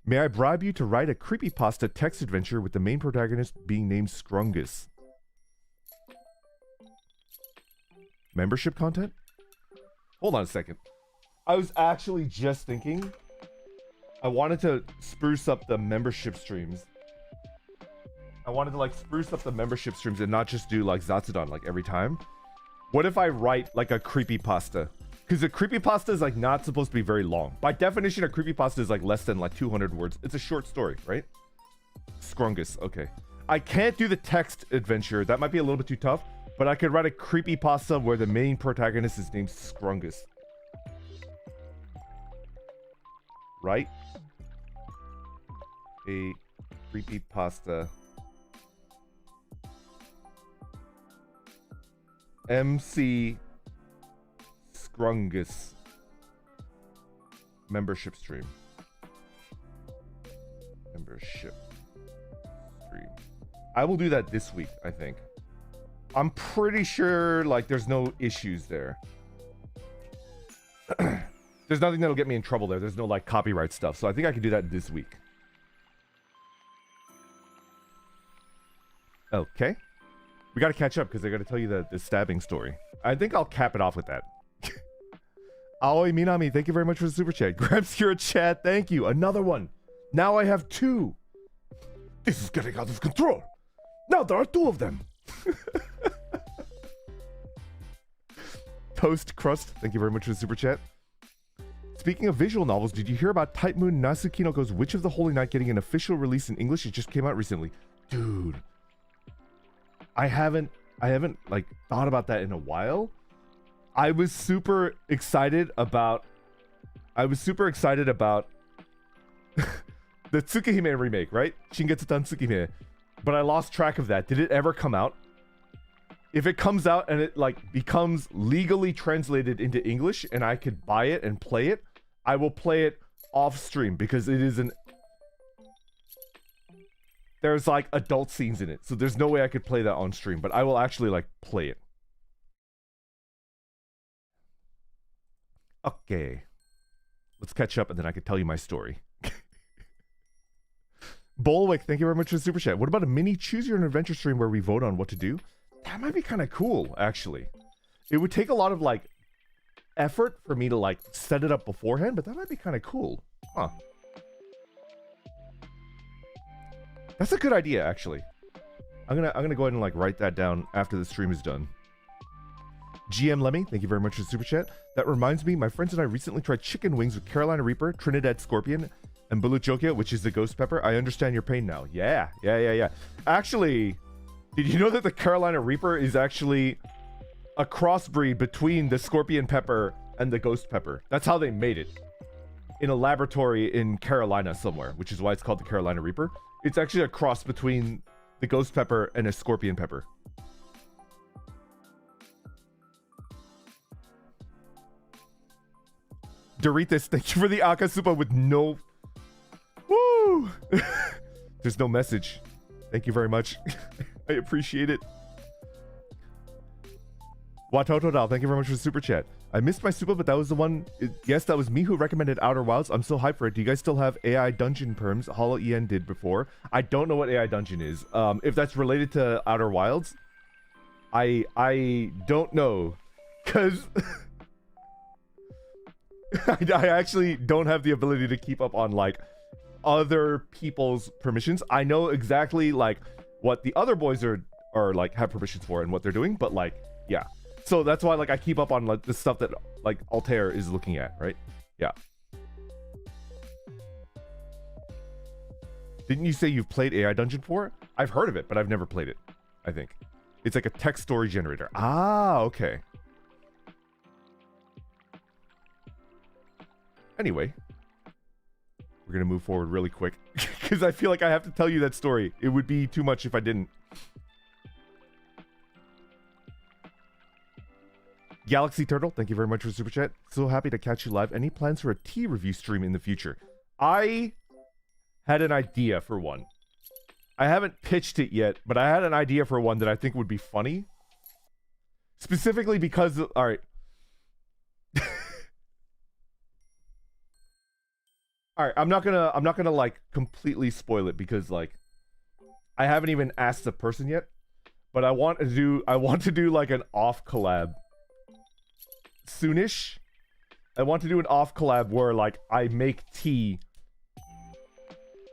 May I bribe you to write a creepypasta text adventure with the main protagonist being named Scrungus? Membership content? Hold on a second. I was actually just thinking I wanted to spruce up the membership streams. I wanted to like spruce up the membership streams and not just do like Zatsudan like every time. What if I write like a creepypasta? Because a creepypasta is like not supposed to be very long. By definition, a creepypasta is like less than like 200 words. It's a short story, right? Scrungus, okay. I can't do the text adventure. That might be a little bit too tough. But I could write a creepypasta where the main protagonist is named Scrungus. Right? A creepypasta. MC Scrungus. Membership stream. Membership stream. I will do that this week, I think. I'm pretty sure, like, there's no issues there. There's nothing that'll get me in trouble there. There's no, like, copyright stuff. So I think I can do that this week. Okay. We gotta catch up because I gotta tell you the stabbing story. I think I'll cap it off with that. Aoi Minami, thank you very much for the super chat. Gramps, you're a chat. Thank you. Another one. Now I have 2. This is getting out of control. Now there are 2 of them. Toast Crust, thank you very much for the super chat. Speaking of visual novels, did you hear about Type Moon Nasukinoko's Witch of the Holy Night getting an official release in English? It just came out recently. Dude. I haven't like thought about that in a while. I was super excited about the Tsukihime remake, right? Shingetsutan Tsukihime. But I lost track of that. Did it ever come out? If it comes out and it like becomes legally translated into English and I could buy it and play it, I will play it off stream because it is there's like adult scenes in it. So there's no way I could play that on stream, but I will actually like play it. Okay. Let's catch up and then I can tell you my story. Bolwick, thank you very much for the super chat. What about a mini choose your own adventure stream where we vote on what to do? That might be kind of cool, actually. It would take a lot of like effort for me to like set it up beforehand, but that might be kind of cool. Huh. That's a good idea, actually. I'm gonna go ahead and like write that down after the stream is done. GM Lemmy, thank you very much for the super chat. That reminds me, my friends and I recently tried chicken wings with Carolina Reaper, Trinidad Scorpion, and Buluchokia, which is the ghost pepper. I understand your pain now. Yeah. Actually, did you know that the Carolina Reaper is actually a crossbreed between the scorpion pepper and the ghost pepper? That's how they made it. In a laboratory in Carolina somewhere, which is why it's called the Carolina Reaper. It's actually a cross between the ghost pepper and a scorpion pepper. Doritos, thank you for the Akasupa with no... Woo! There's no message. Thank you very much. I appreciate it. Watotodal, thank you very much for the super chat. I missed my super, but that was the one... Yes, that was me who recommended Outer Wilds. I'm so hyped for it. Do you guys still have AI Dungeon perms? HoloEN did before. I don't know what AI Dungeon is. If that's related to Outer Wilds, I don't know. Because... I actually don't have the ability to keep up on, like, other people's permissions. I know exactly, like, what the other boys are like, have permissions for and what they're doing, but, like, yeah. So that's why, like, I keep up on, like, the stuff that, like, Altair is looking at, right? Yeah. Didn't you say you've played AI Dungeon 4? I've heard of it, but I've never played it, I think. It's like a text story generator. Ah, okay. Anyway, we're gonna move forward really quick because I feel like I have to tell you that story. It would be too much if I didn't. Galaxy Turtle, thank you very much for the super chat. So happy to catch you live. Any plans for a tea review stream in the future? I had an idea for one. I haven't pitched it yet, but I had an idea for one that I think would be funny. Specifically because of, all right. All right, I'm not gonna like completely spoil it because like I haven't even asked the person yet, but I want to do like an off collab soonish. I want to do an off collab where like I make tea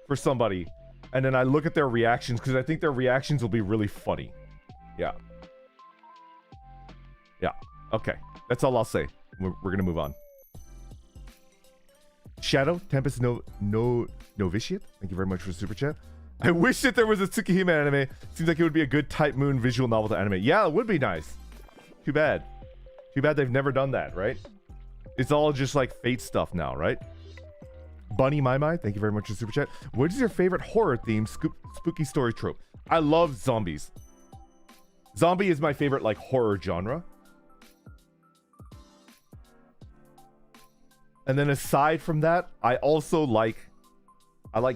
for somebody and then I look at their reactions because I think their reactions will be really funny. Yeah. Yeah. Okay. That's all I'll say. We're gonna move on. Shadow Tempest Novitiate. Thank you very much for the super chat. I wish that there was a Tsukihime anime. Seems like it would be a good Type Moon visual novel to anime. Yeah, it would be nice. Too bad. Too bad they've never done that, right? It's all just like Fate stuff now, right? Bunny Mai Mai, thank you very much for the super chat. What is your favorite horror theme spooky story trope? I love zombies. Zombie is my favorite like horror genre. And then aside from that, I also like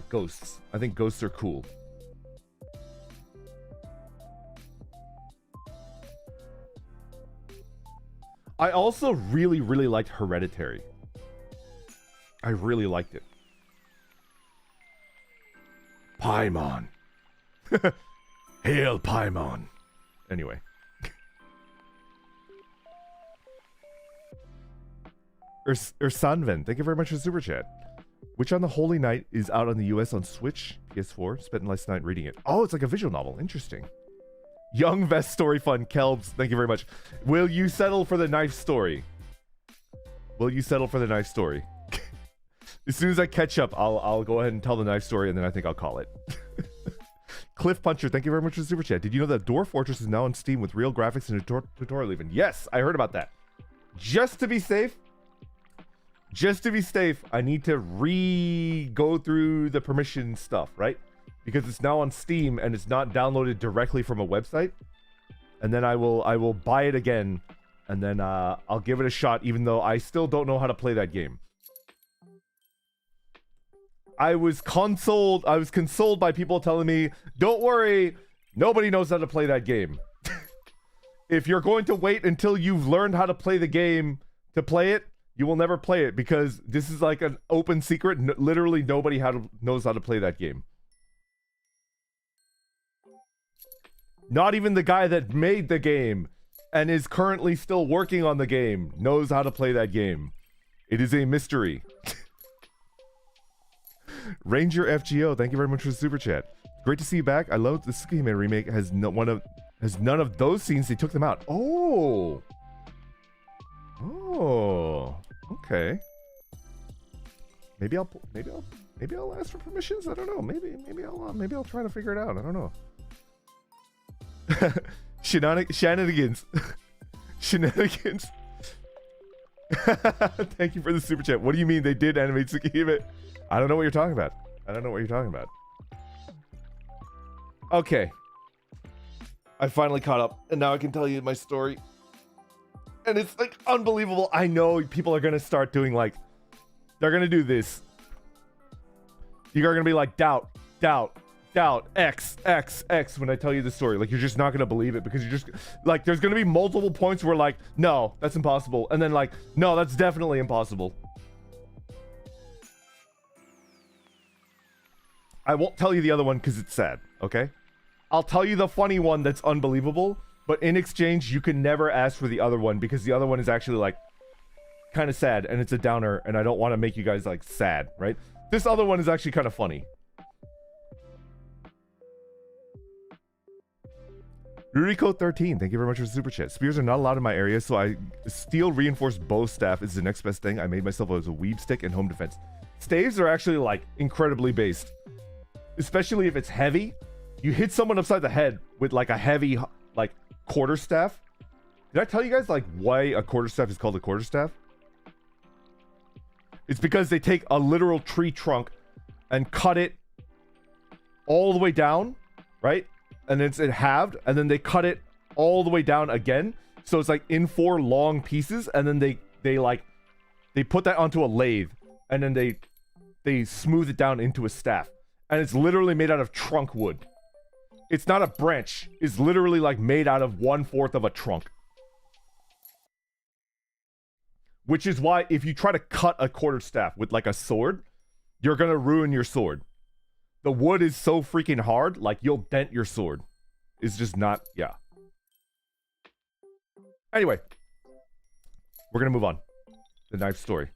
ghosts. I think ghosts are cool. I also really liked Hereditary. I really liked it. Paimon. Hail Paimon. Anyway. Ursanven, thank you very much for the super chat. Witch on the Holy Night is out on the US on Switch, PS4. Spent last night reading it. Oh, it's like a visual novel. Interesting. Young Vest Story Fun, Kelbs, thank you very much. Will you settle for the knife story? Will you settle for the knife story? As soon as I catch up, I'll go ahead and tell the knife story, and then I think I'll call it. Cliff Puncher, thank you very much for the super chat. Did you know that Dwarf Fortress is now on Steam with real graphics and a tutorial even? Yes, I heard about that. Just to be safe, I need to go through the permission stuff, right? Because it's now on Steam and it's not downloaded directly from a website. And then I will buy it again, and then I'll give it a shot, even though I still don't know how to play that game. I was consoled by people telling me, don't worry, nobody knows how to play that game. If you're going to wait until you've learned how to play the game to play it, you will never play it, because this is like an open secret. Literally nobody knows how to play that game. Not even the guy that made the game and is currently still working on the game knows how to play that game. It is a mystery. Ranger FGO, thank you very much for the super chat. Great to see you back. I love the Tsukihime remake. Has none of those scenes. They took them out. Oh, okay. Maybe I'll ask for permissions. I don't know. Maybe I'll try to figure it out. I don't know. Shenanigans. Shenanigans. Thank you for the super chat. What do you mean they did animate Tsukihime? I don't know what you're talking about. Okay. I finally caught up, and now I can tell you my story. And it's like unbelievable. I know people are gonna start doing like, they're gonna do this. You're gonna be like, doubt, X when I tell you the story. Like, you're just not gonna believe it, because you're just like, there's gonna be multiple points where like, no, that's impossible, and then like, no, that's definitely impossible. I won't tell you the other one because it's sad, okay? I'll tell you the funny one that's unbelievable, but in exchange, you can never ask for the other one, because the other one is actually like kind of sad, and it's a downer, and I don't want to make you guys like sad, right? This other one is actually kind of funny. Ruriko13, thank you very much for the super chat. Spears are not allowed in my area, so steel reinforced bow staff is the next best thing. I made myself as a weeb stick and home defense. Staves are actually like incredibly based, especially if it's heavy. You hit someone upside the head with like a heavy like quarterstaff. Did I tell you guys like why a quarterstaff is called a quarterstaff? It's because they take a literal tree trunk and cut it all the way down, right? And it's halved, and then they cut it all the way down again. So it's like in 4 long pieces, and then they put that onto a lathe, and then they smooth it down into a staff. And it's literally made out of trunk wood. It's not a branch. It's literally like made out of 1/4 of a trunk. Which is why if you try to cut a quarterstaff with like a sword, you're gonna ruin your sword. The wood is so freaking hard, like you'll dent your sword. It's just not, yeah. Anyway, we're gonna move on. The knife story.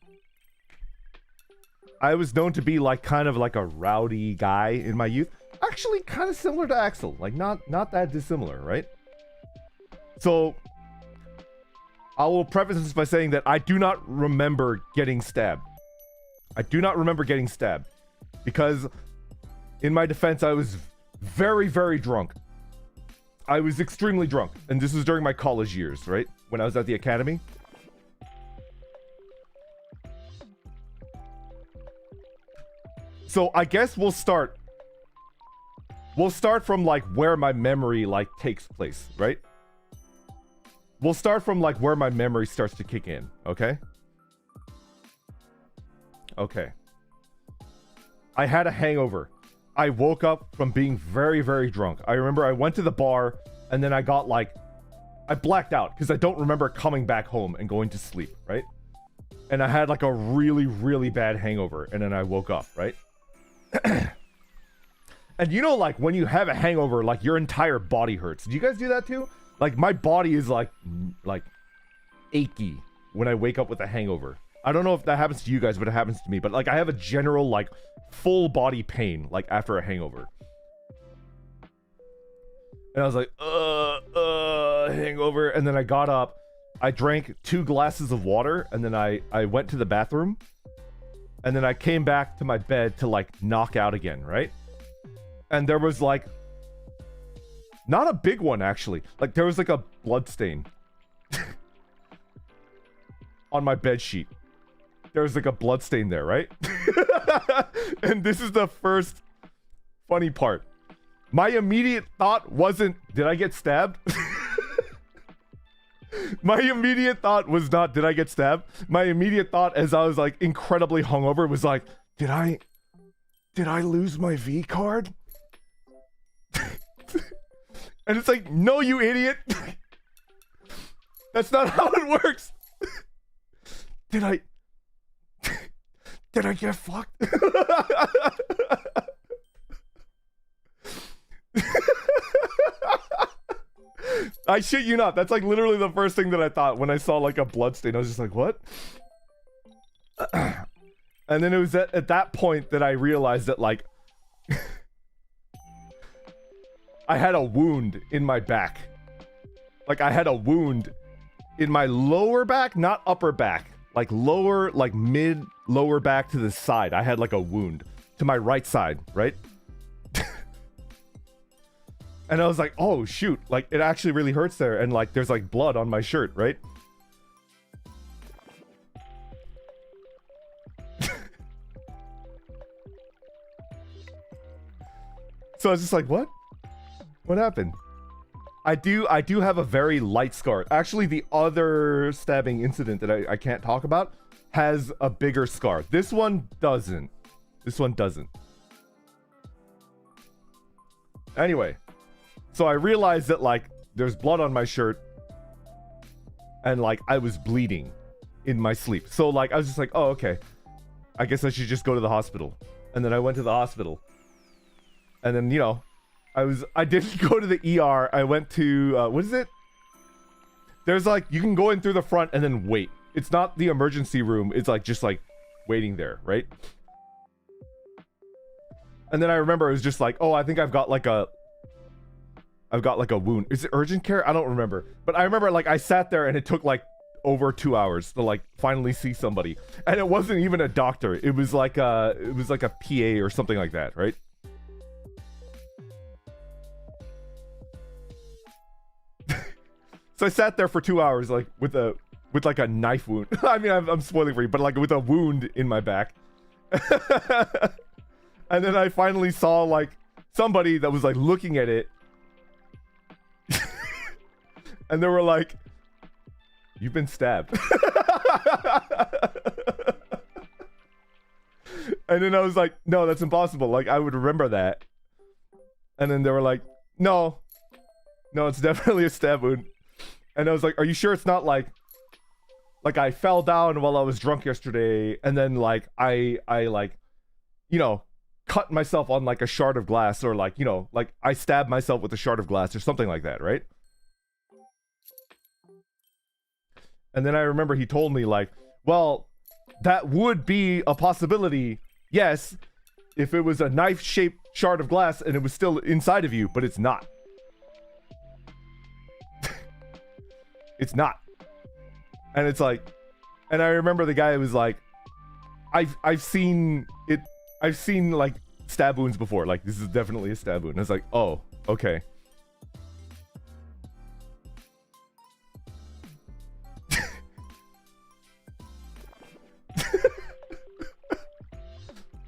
I was known to be like kind of like a rowdy guy in my youth. Actually kind of similar to Axel, like not that dissimilar, right? So I will preface this by saying that I do not remember getting stabbed. I do not remember getting stabbed because in my defense I was very, very drunk. I was extremely drunk, and this was during my college years, right? When I was at the academy. So I guess we'll start from like where my memory like takes place, right? We'll start from like where my memory starts to kick in, okay? Okay. I had a hangover. I woke up from being very, very drunk. I remember I went to the bar and then I got like, I blacked out because I don't remember coming back home and going to sleep, right? And I had like a really, really bad hangover and then I woke up, right? And you know, like when you have a hangover, like your entire body hurts. Do you guys do that too? Like my body is like achy when I wake up with a hangover. I don't know if that happens to you guys, but it happens to me. But like I have a general like full body pain like after a hangover. And I was like, hangover. And then I got up, I drank 2 glasses of water, and then I went to the bathroom. And then I came back to my bed to like knock out again, right? And there was like, not a big one actually. Like there was like a blood stain on my bed sheet. There was like a blood stain there, right? And this is the first funny part. My immediate thought wasn't, did I get stabbed? My immediate thought was not, did I get stabbed? My immediate thought as I was like incredibly hungover was like, did I lose my V card? And it's like, no, you idiot. That's not how it works. Did I get fucked? I shit you not. That's like literally the first thing that I thought when I saw like a blood stain. I was just like, what? And then it was at that point that I realized that like I had a wound in my back. Like I had a wound in my lower back, not upper back. Like lower, like mid lower back to the side. I had like a wound to my right side, right? And I was like, oh shoot, like it actually really hurts there. And like there's like blood on my shirt, right? So I was just like, what? What happened? I do have a very light scar. Actually, the other stabbing incident that I can't talk about has a bigger scar. This one doesn't. This one doesn't. Anyway, so I realized that like there's blood on my shirt and like I was bleeding in my sleep. So like I was just like, oh, okay. I guess I should just go to the hospital. And then I went to the hospital. And then, you know, I didn't go to the ER. I went to, what is it? There's like, you can go in through the front and then wait. It's not the emergency room. It's like, just like waiting there, right? And then I remember it was just like, oh, I think I've got like a wound. Is it urgent care? I don't remember. But I remember like I sat there and it took like over 2 hours to like finally see somebody. And it wasn't even a doctor. It was like a PA or something like that, right? So I sat there for 2 hours, like with like a knife wound. I mean, I'm spoiling for you, but like with a wound in my back. And then I finally saw like somebody that was like looking at it, and they were like, "You've been stabbed." And then I was like, no, that's impossible. Like, I would remember that. And then they were like, no, it's definitely a stab wound. And I was like, are you sure it's not like I fell down while I was drunk yesterday, and then like I like, you know, cut myself on like a shard of glass, or like, you know, like I stabbed myself with a shard of glass or something like that, right? And then I remember he told me like, well, that would be a possibility, yes, if it was a knife-shaped shard of glass and it was still inside of you, but it's not. It's not. And it's like, and I remember the guy was like, I've seen like stab wounds before. Like, this is definitely a stab wound. And I was like, oh, okay.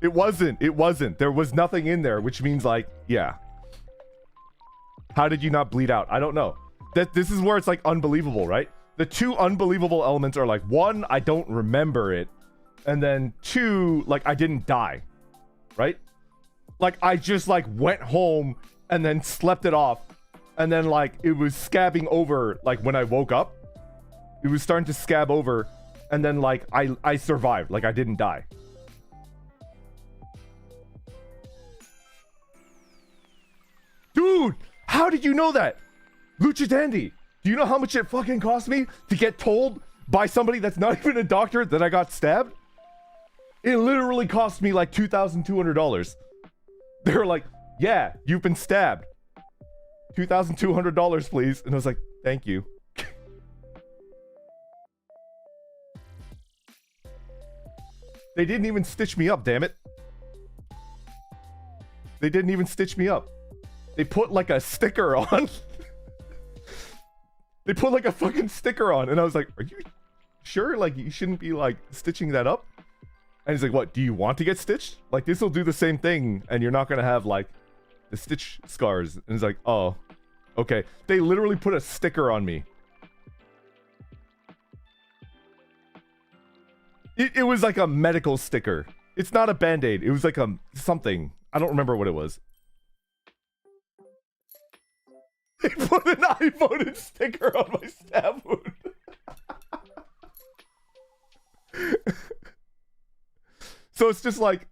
It wasn't. There was nothing in there, which means like, yeah. How did you not bleed out? I don't know. This is where it's like unbelievable, right? The two unbelievable elements are like, one, I don't remember it, and then two, like I didn't die, right? Like I just like went home and then slept it off, and then like it was scabbing over. Like when I woke up, it was starting to scab over, and then like I survived. Like I didn't die. Dude, how did you know that? Lucha Dandy, do you know how much it fucking cost me to get told by somebody that's not even a doctor that I got stabbed? It literally cost me like $2,200. They were like, yeah, you've been stabbed. $2,200, please. And I was like, thank you. They didn't even stitch me up, damn it. They didn't even stitch me up. They put like a sticker on. They put like a fucking sticker on, and I was like, are you sure? Like, you shouldn't be like stitching that up? And he's like, what, do you want to get stitched? Like, this will do the same thing, and you're not gonna have like the stitch scars. And he's like, oh, okay. They literally put a sticker on me. It was like a medical sticker. It's not a band-aid. It was like a something. I don't remember what it was. They put an iPhone sticker on my stab wound. So it's just like,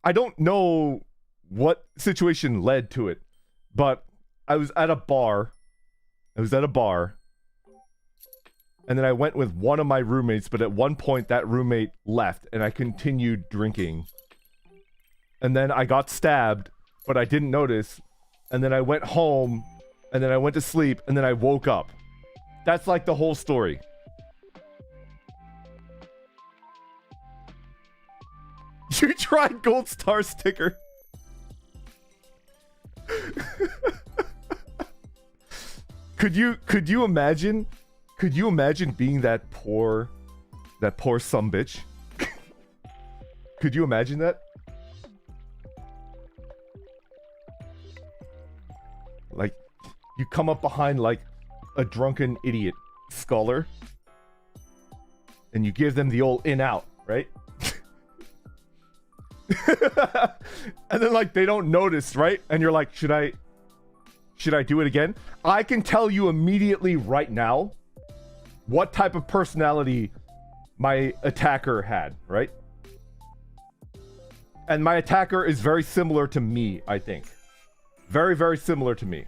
I don't know what situation led to it, but I was at a bar. And then I went with one of my roommates, but at one point that roommate left and I continued drinking. And then I got stabbed, but I didn't notice. And then I went home. And then I went to sleep, and then I woke up. That's like the whole story. You tried Gold Star sticker. Could you imagine being that poor sumbitch? Could you imagine that? Like, you come up behind like a drunken idiot scholar and you give them the old in out, right? And then like they don't notice, right? And you're like, should I do it again? I can tell you immediately right now what type of personality my attacker had, right? And my attacker is very similar to me, I think. Very, very similar to me.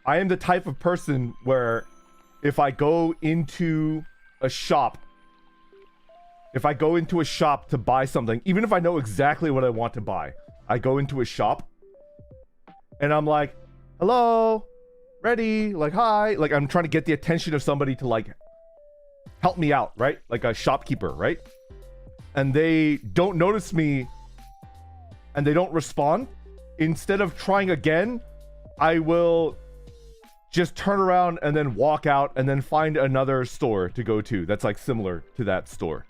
I am the type of person where if I go into a shop to buy something, even if I know exactly what I want to buy, I go into a shop and I'm like, hello, ready, like, hi, like I'm trying to get the attention of somebody to like help me out, right? Like a shopkeeper, right? And they don't notice me and they don't respond. Instead of trying again, I will just turn around and then walk out and then find another store to go to that's like similar to that store.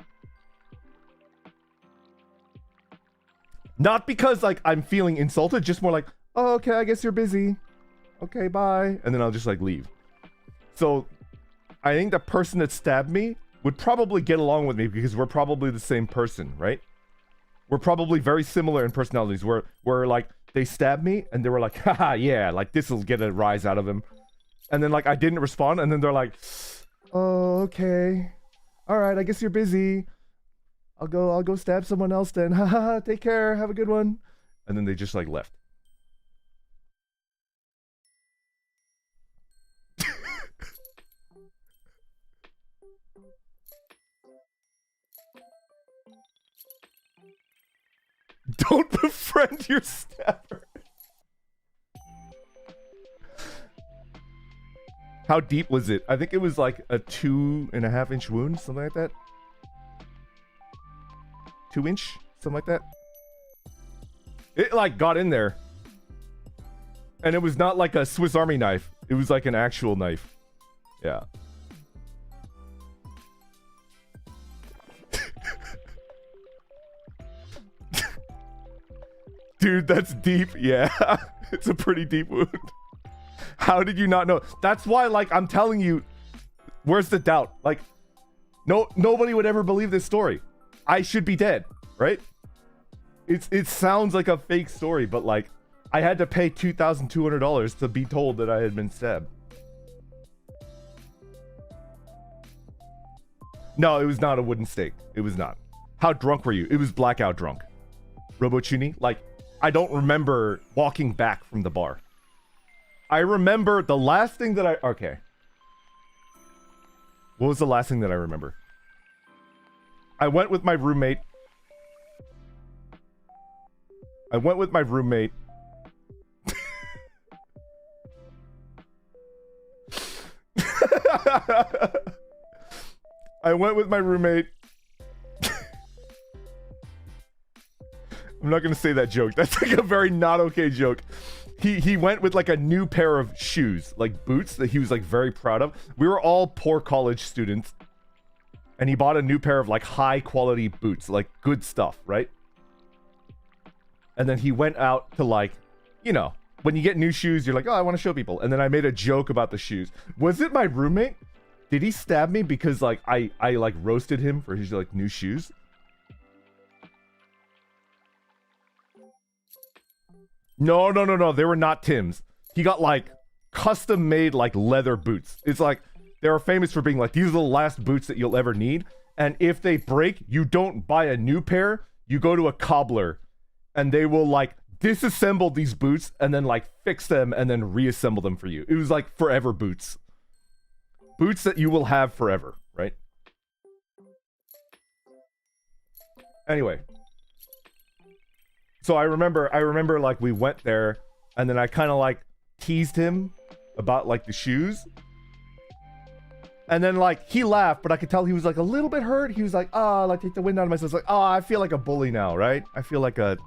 Not because like I'm feeling insulted, just more like, oh, okay, I guess you're busy. Okay, bye. And then I'll just like leave. So I think the person that stabbed me would probably get along with me because we're probably the same person, right? We're probably very similar in personalities. Where like they stabbed me and they were like, haha, yeah, like this will get a rise out of him. And then like I didn't respond, and then they're like, oh, okay. All right, I guess you're busy. I'll go stab someone else then. Haha, take care, have a good one. And then they just like left. Don't befriend your stabber. How deep was it? I think it was like a 2.5-inch wound, something like that. 2-inch, something like that. It like got in there. And it was not like a Swiss Army knife. It was like an actual knife. Yeah. Dude, that's deep. Yeah. It's a pretty deep wound. How did you not know? That's why, like, I'm telling you, where's the doubt? Like, nobody would ever believe this story. I should be dead, right? It sounds like a fake story, but like, I had to pay $2,200 to be told that I had been stabbed. No, it was not a wooden stake. It was not. How drunk were you? It was blackout drunk. Robochini, like, I don't remember walking back from the bar. I remember the last thing that I... Okay. What was the last thing that I remember? I went with my roommate. I went with my roommate. I'm not gonna say that joke. That's like a very not okay joke. He went with like a new pair of shoes, like boots that he was like very proud of. We were all poor college students. And he bought a new pair of like high quality boots, like good stuff, right? And then he went out to like, you know, when you get new shoes, you're like, oh, I want to show people. And then I made a joke about the shoes. Was it my roommate? Did he stab me because like I like roasted him for his like new shoes? No. They were not Tim's. He got like custom made like leather boots. It's like, they are famous for being like, these are the last boots that you'll ever need. And if they break, you don't buy a new pair. You go to a cobbler and they will like disassemble these boots and then like fix them and then reassemble them for you. It was like forever boots. Boots that you will have forever, right? Anyway. So I remember like we went there and then I kind of like teased him about like the shoes. And then like he laughed, but I could tell he was like a little bit hurt. He was like, oh, like take the wind out of myself. Like, oh, I feel like a bully now, right? I feel like a...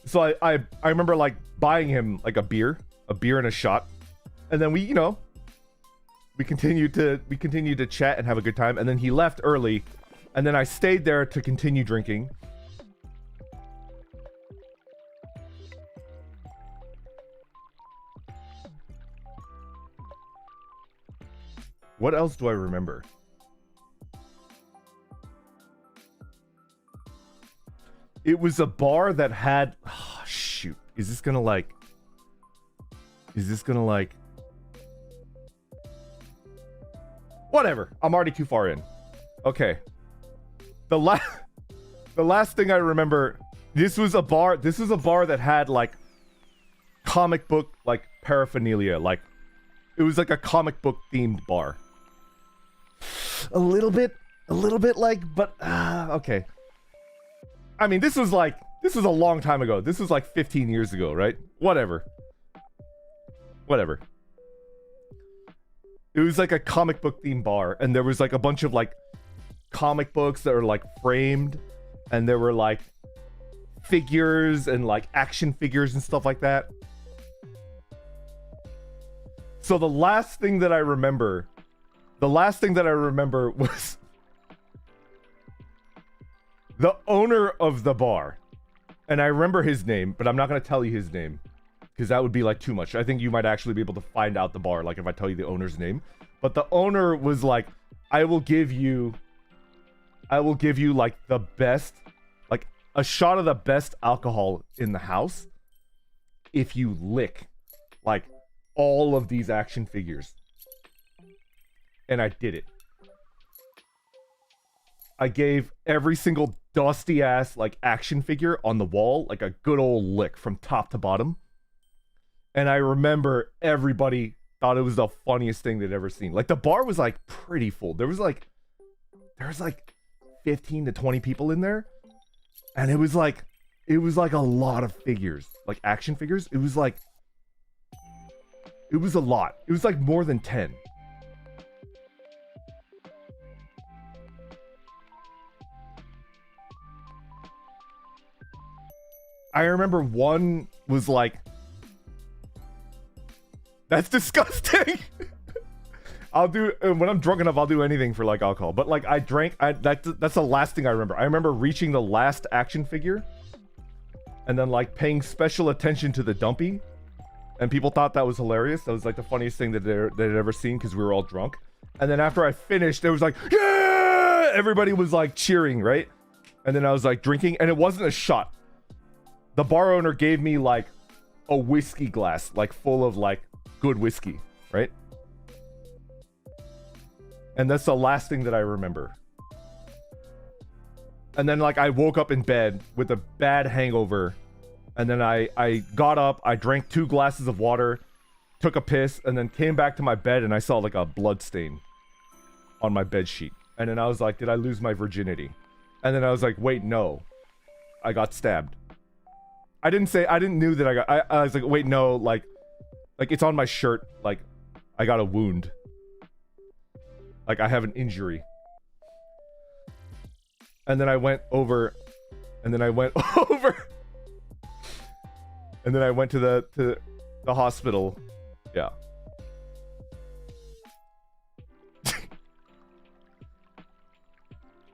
So I remember like buying him like a beer and a shot. And then we, you know, we continued to chat and have a good time. And then he left early. And then I stayed there to continue drinking. What else do I remember? It was a bar that had... Oh, shoot. Is this gonna like... Whatever. I'm already too far in. Okay. The last thing I remember... This was a bar that had like... comic book like paraphernalia. Like... It was like a comic book themed bar. A little bit like, but okay. I mean, this was a long time ago. This was like 15 years ago, right? Whatever. It was like a comic book themed bar, and there was like a bunch of like comic books that are like framed, and there were like figures and like action figures and stuff like that. So the last thing that I remember was the owner of the bar. And I remember his name, but I'm not going to tell you his name because that would be like too much. I think you might actually be able to find out the bar, like if I tell you the owner's name. But the owner was like I will give you like the best, like a shot of the best alcohol in the house if you lick like all of these action figures. And I did it. I gave every single dusty ass like action figure on the wall like a good old lick from top to bottom. And I remember everybody thought it was the funniest thing they'd ever seen. Like the bar was like pretty full. There was like 15 to 20 people in there. And it was like a lot of figures, like action figures. It was a lot. It was like more than 10. I remember one was like, that's disgusting. When I'm drunk enough, I'll do anything for like alcohol. But like I drank, that's the last thing I remember. I remember reaching the last action figure and then like paying special attention to the dumpy. And people thought that was hilarious. That was like the funniest thing that they'd ever seen because we were all drunk. And then after I finished, it was like, yeah! Everybody was like cheering, right? And then I was like drinking, and it wasn't a shot. The bar owner gave me like a whiskey glass, like full of like good whiskey, right? And that's the last thing that I remember. And then like I woke up in bed with a bad hangover. And then I got up, I drank 2 glasses of water, took a piss, and then came back to my bed and I saw like a blood stain on my bed sheet. And then I was like, did I lose my virginity? And then I was like, wait, no. I got stabbed. I didn't know that I was like, wait, no, like it's on my shirt, like I got a wound. Like I have an injury. And then I went over, and then I went to the hospital. Yeah.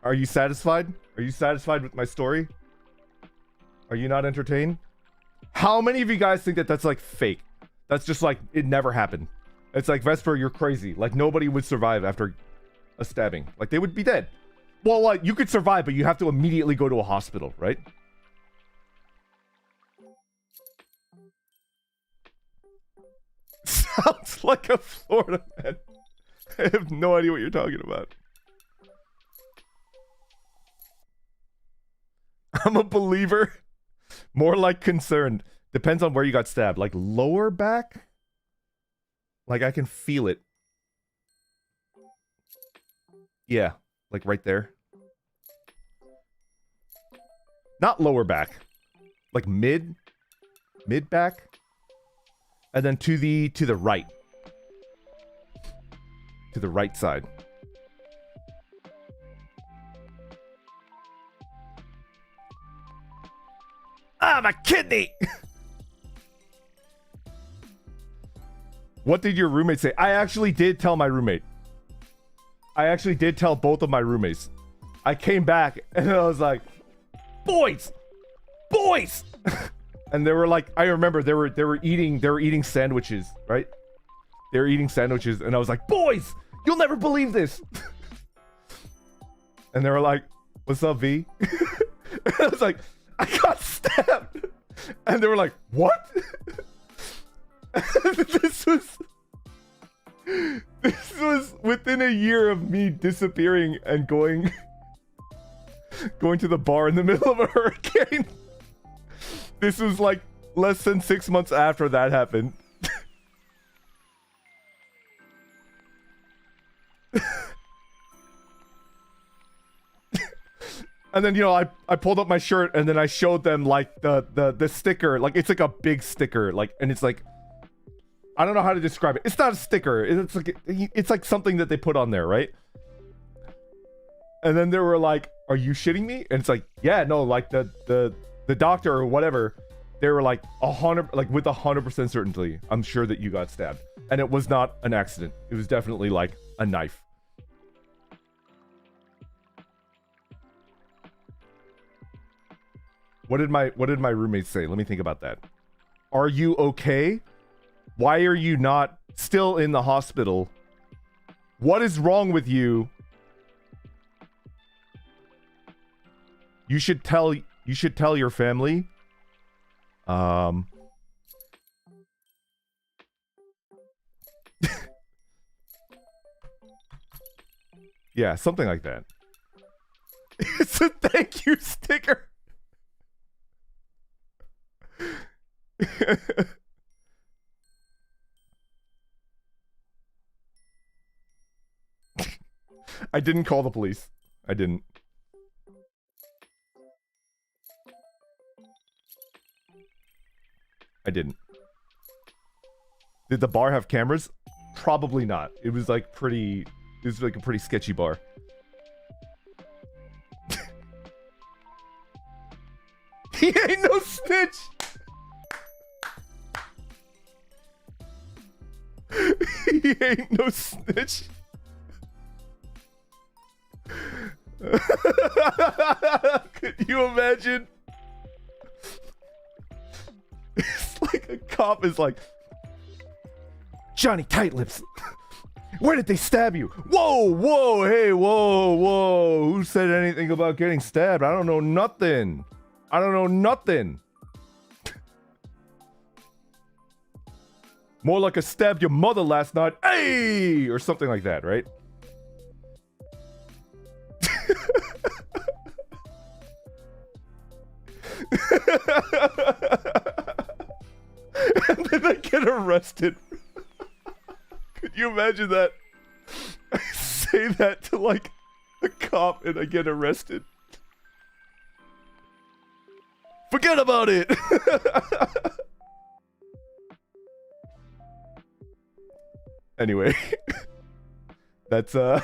Are you satisfied? Are you satisfied with my story? Are you not entertained? How many of you guys think that that's like fake? That's just like, it never happened. It's like, Vesper, you're crazy. Like nobody would survive after a stabbing. Like they would be dead. Well, like you could survive, but you have to immediately go to a hospital, right? Sounds like a Florida man. I have no idea what you're talking about. I'm a believer. More like concerned. Depends on where you got stabbed. Like lower back? Like I can feel it. Yeah. Like right there. Not lower back. Like mid back. And then to the right. To the right side. Ah, my kidney! What did your roommate say? I actually did tell my roommate. I actually did tell both of my roommates. I came back and I was like, boys! Boys! And they were like, I remember they were eating sandwiches, right? They were eating sandwiches and I was like, boys! You'll never believe this! And they were like, what's up, V? And I was like, I got stabbed! And they were like, what? This was within a year of me disappearing and going to the bar in the middle of a hurricane. This was like less than 6 months after that happened. And then, you know, I pulled up my shirt and then I showed them like the sticker. Like it's like a big sticker, like, and it's like, I don't know how to describe it. It's not a sticker. It's like something that they put on there, right? And then they were like, "Are you shitting me?" And it's like, "Yeah, no." Like the doctor or whatever, they were like 100, like with 100% certainty, I'm sure that you got stabbed, and it was not an accident. It was definitely like a knife. What did my roommates say? Let me think about that. Are you okay? Why are you not still in the hospital? What is wrong with you? You should tell your family. Yeah, something like that. It's a thank you sticker. I didn't call the police. I didn't. I didn't. Did the bar have cameras? Probably not. It was like pretty... It was like a pretty sketchy bar. He ain't no snitch! He ain't no snitch. Could you imagine? It's like a cop is like, Johnny Tightlips, where did they stab you? Whoa, whoa, hey, whoa, whoa. Who said anything about getting stabbed? I don't know nothing. I don't know nothing. More like I stabbed your mother last night. Hey! Or something like that, right? And then I get arrested. Could you imagine that? I say that to like a cop and I get arrested. Forget about it! Anyway. That's I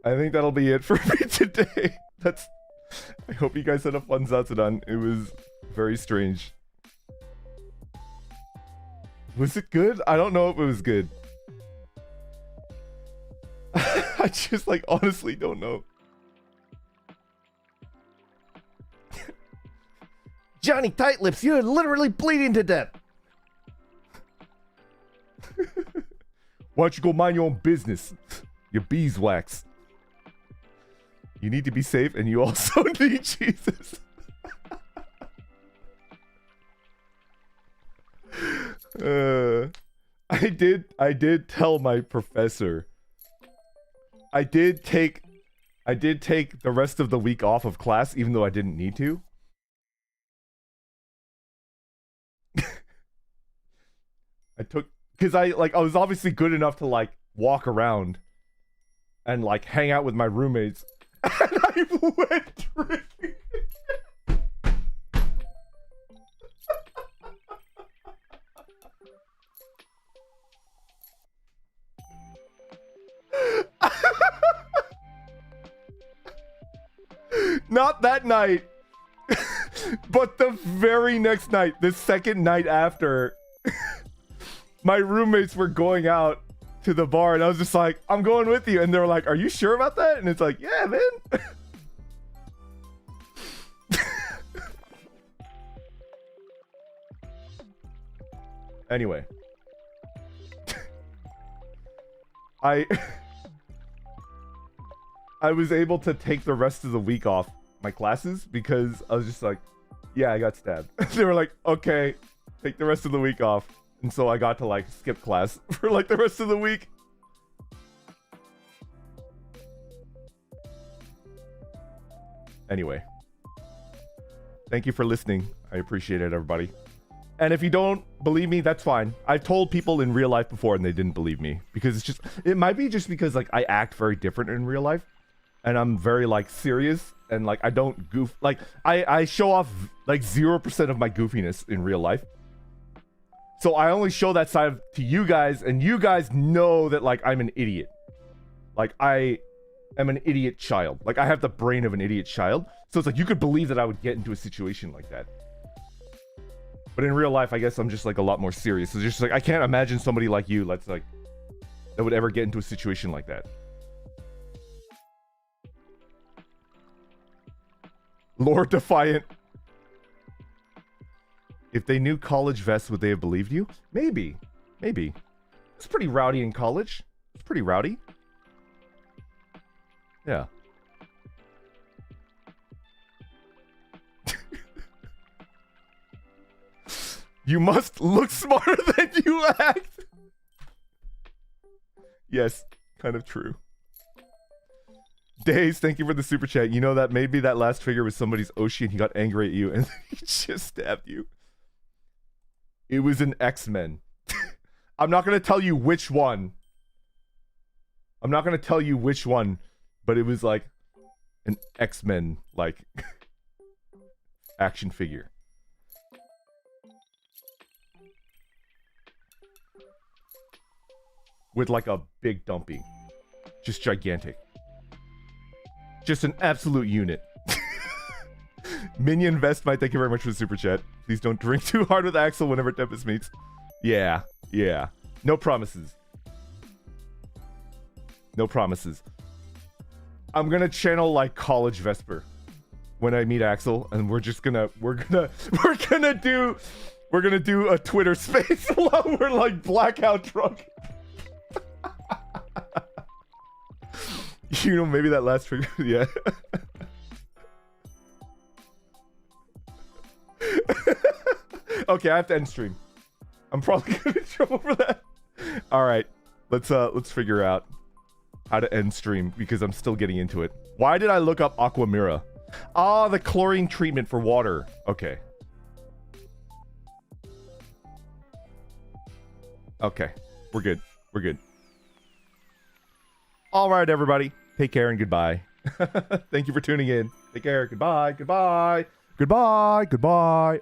think that'll be it for me today. I hope you guys had a fun Zatsudan. It was very strange. Was it good? I don't know if it was good. I just like honestly don't know. Johnny Tightlips, you're literally bleeding to death. Why don't you go mind your own business? Your beeswax. You need to be safe and you also need Jesus. I did tell my professor. I did take the rest of the week off of class even though I didn't need to. Because I was obviously good enough to like walk around and like hang out with my roommates. And I went drinking. Not that night, but the very next night, the second night after, my roommates were going out to the bar and I was just like, I'm going with you. And they were like, are you sure about that? And it's like, yeah, man. Anyway. I was able to take the rest of the week off my classes because I was just like, yeah, I got stabbed. They were like, okay, take the rest of the week off. And so I got to like skip class for like the rest of the week. Anyway. Thank you for listening. I appreciate it, everybody. And if you don't believe me, that's fine. I've told people in real life before and they didn't believe me. Because it might be just because like I act very different in real life. And I'm very like serious and like I don't goof. Like I show off like 0% of my goofiness in real life. So I only show that side to you guys, and you guys know that like I'm an idiot. Like I am an idiot child. Like I have the brain of an idiot child. So it's like you could believe that I would get into a situation like that. But in real life, I guess I'm just like a lot more serious. It's just like I can't imagine somebody like you that's like that would ever get into a situation like that. Lord Defiant. If they knew college vests, would they have believed you? Maybe. Maybe. It's pretty rowdy in college. It's pretty rowdy. Yeah. You must look smarter than you act. Yes, kind of true. Days, thank you for the super chat. You know that maybe that last figure was somebody's Oshi and he got angry at you and he just stabbed you. It was an X-Men. I'm not going to tell you which one. I'm not going to tell you which one, but it was like an X-Men like action figure. With like a big dumpy. Just gigantic. Just an absolute unit. Minion Vestmite, thank you very much for the super chat. Please don't drink too hard with Axel whenever Tempest meets. Yeah, yeah. No promises. No promises. I'm gonna channel like college Vesper when I meet Axel, and we're gonna do a Twitter space while we're like blackout drunk. You know, maybe that last figure, yeah. Okay, I have to end stream. I'm probably gonna get in trouble for that. All right, let's figure out how to end stream because I'm still getting into it. Why did I look up Aquamira? Ah, the chlorine treatment for water. Okay. Okay, we're good. We're good. All right, everybody. Take care and goodbye. Thank you for tuning in. Take care. Goodbye. Goodbye. Goodbye. Goodbye.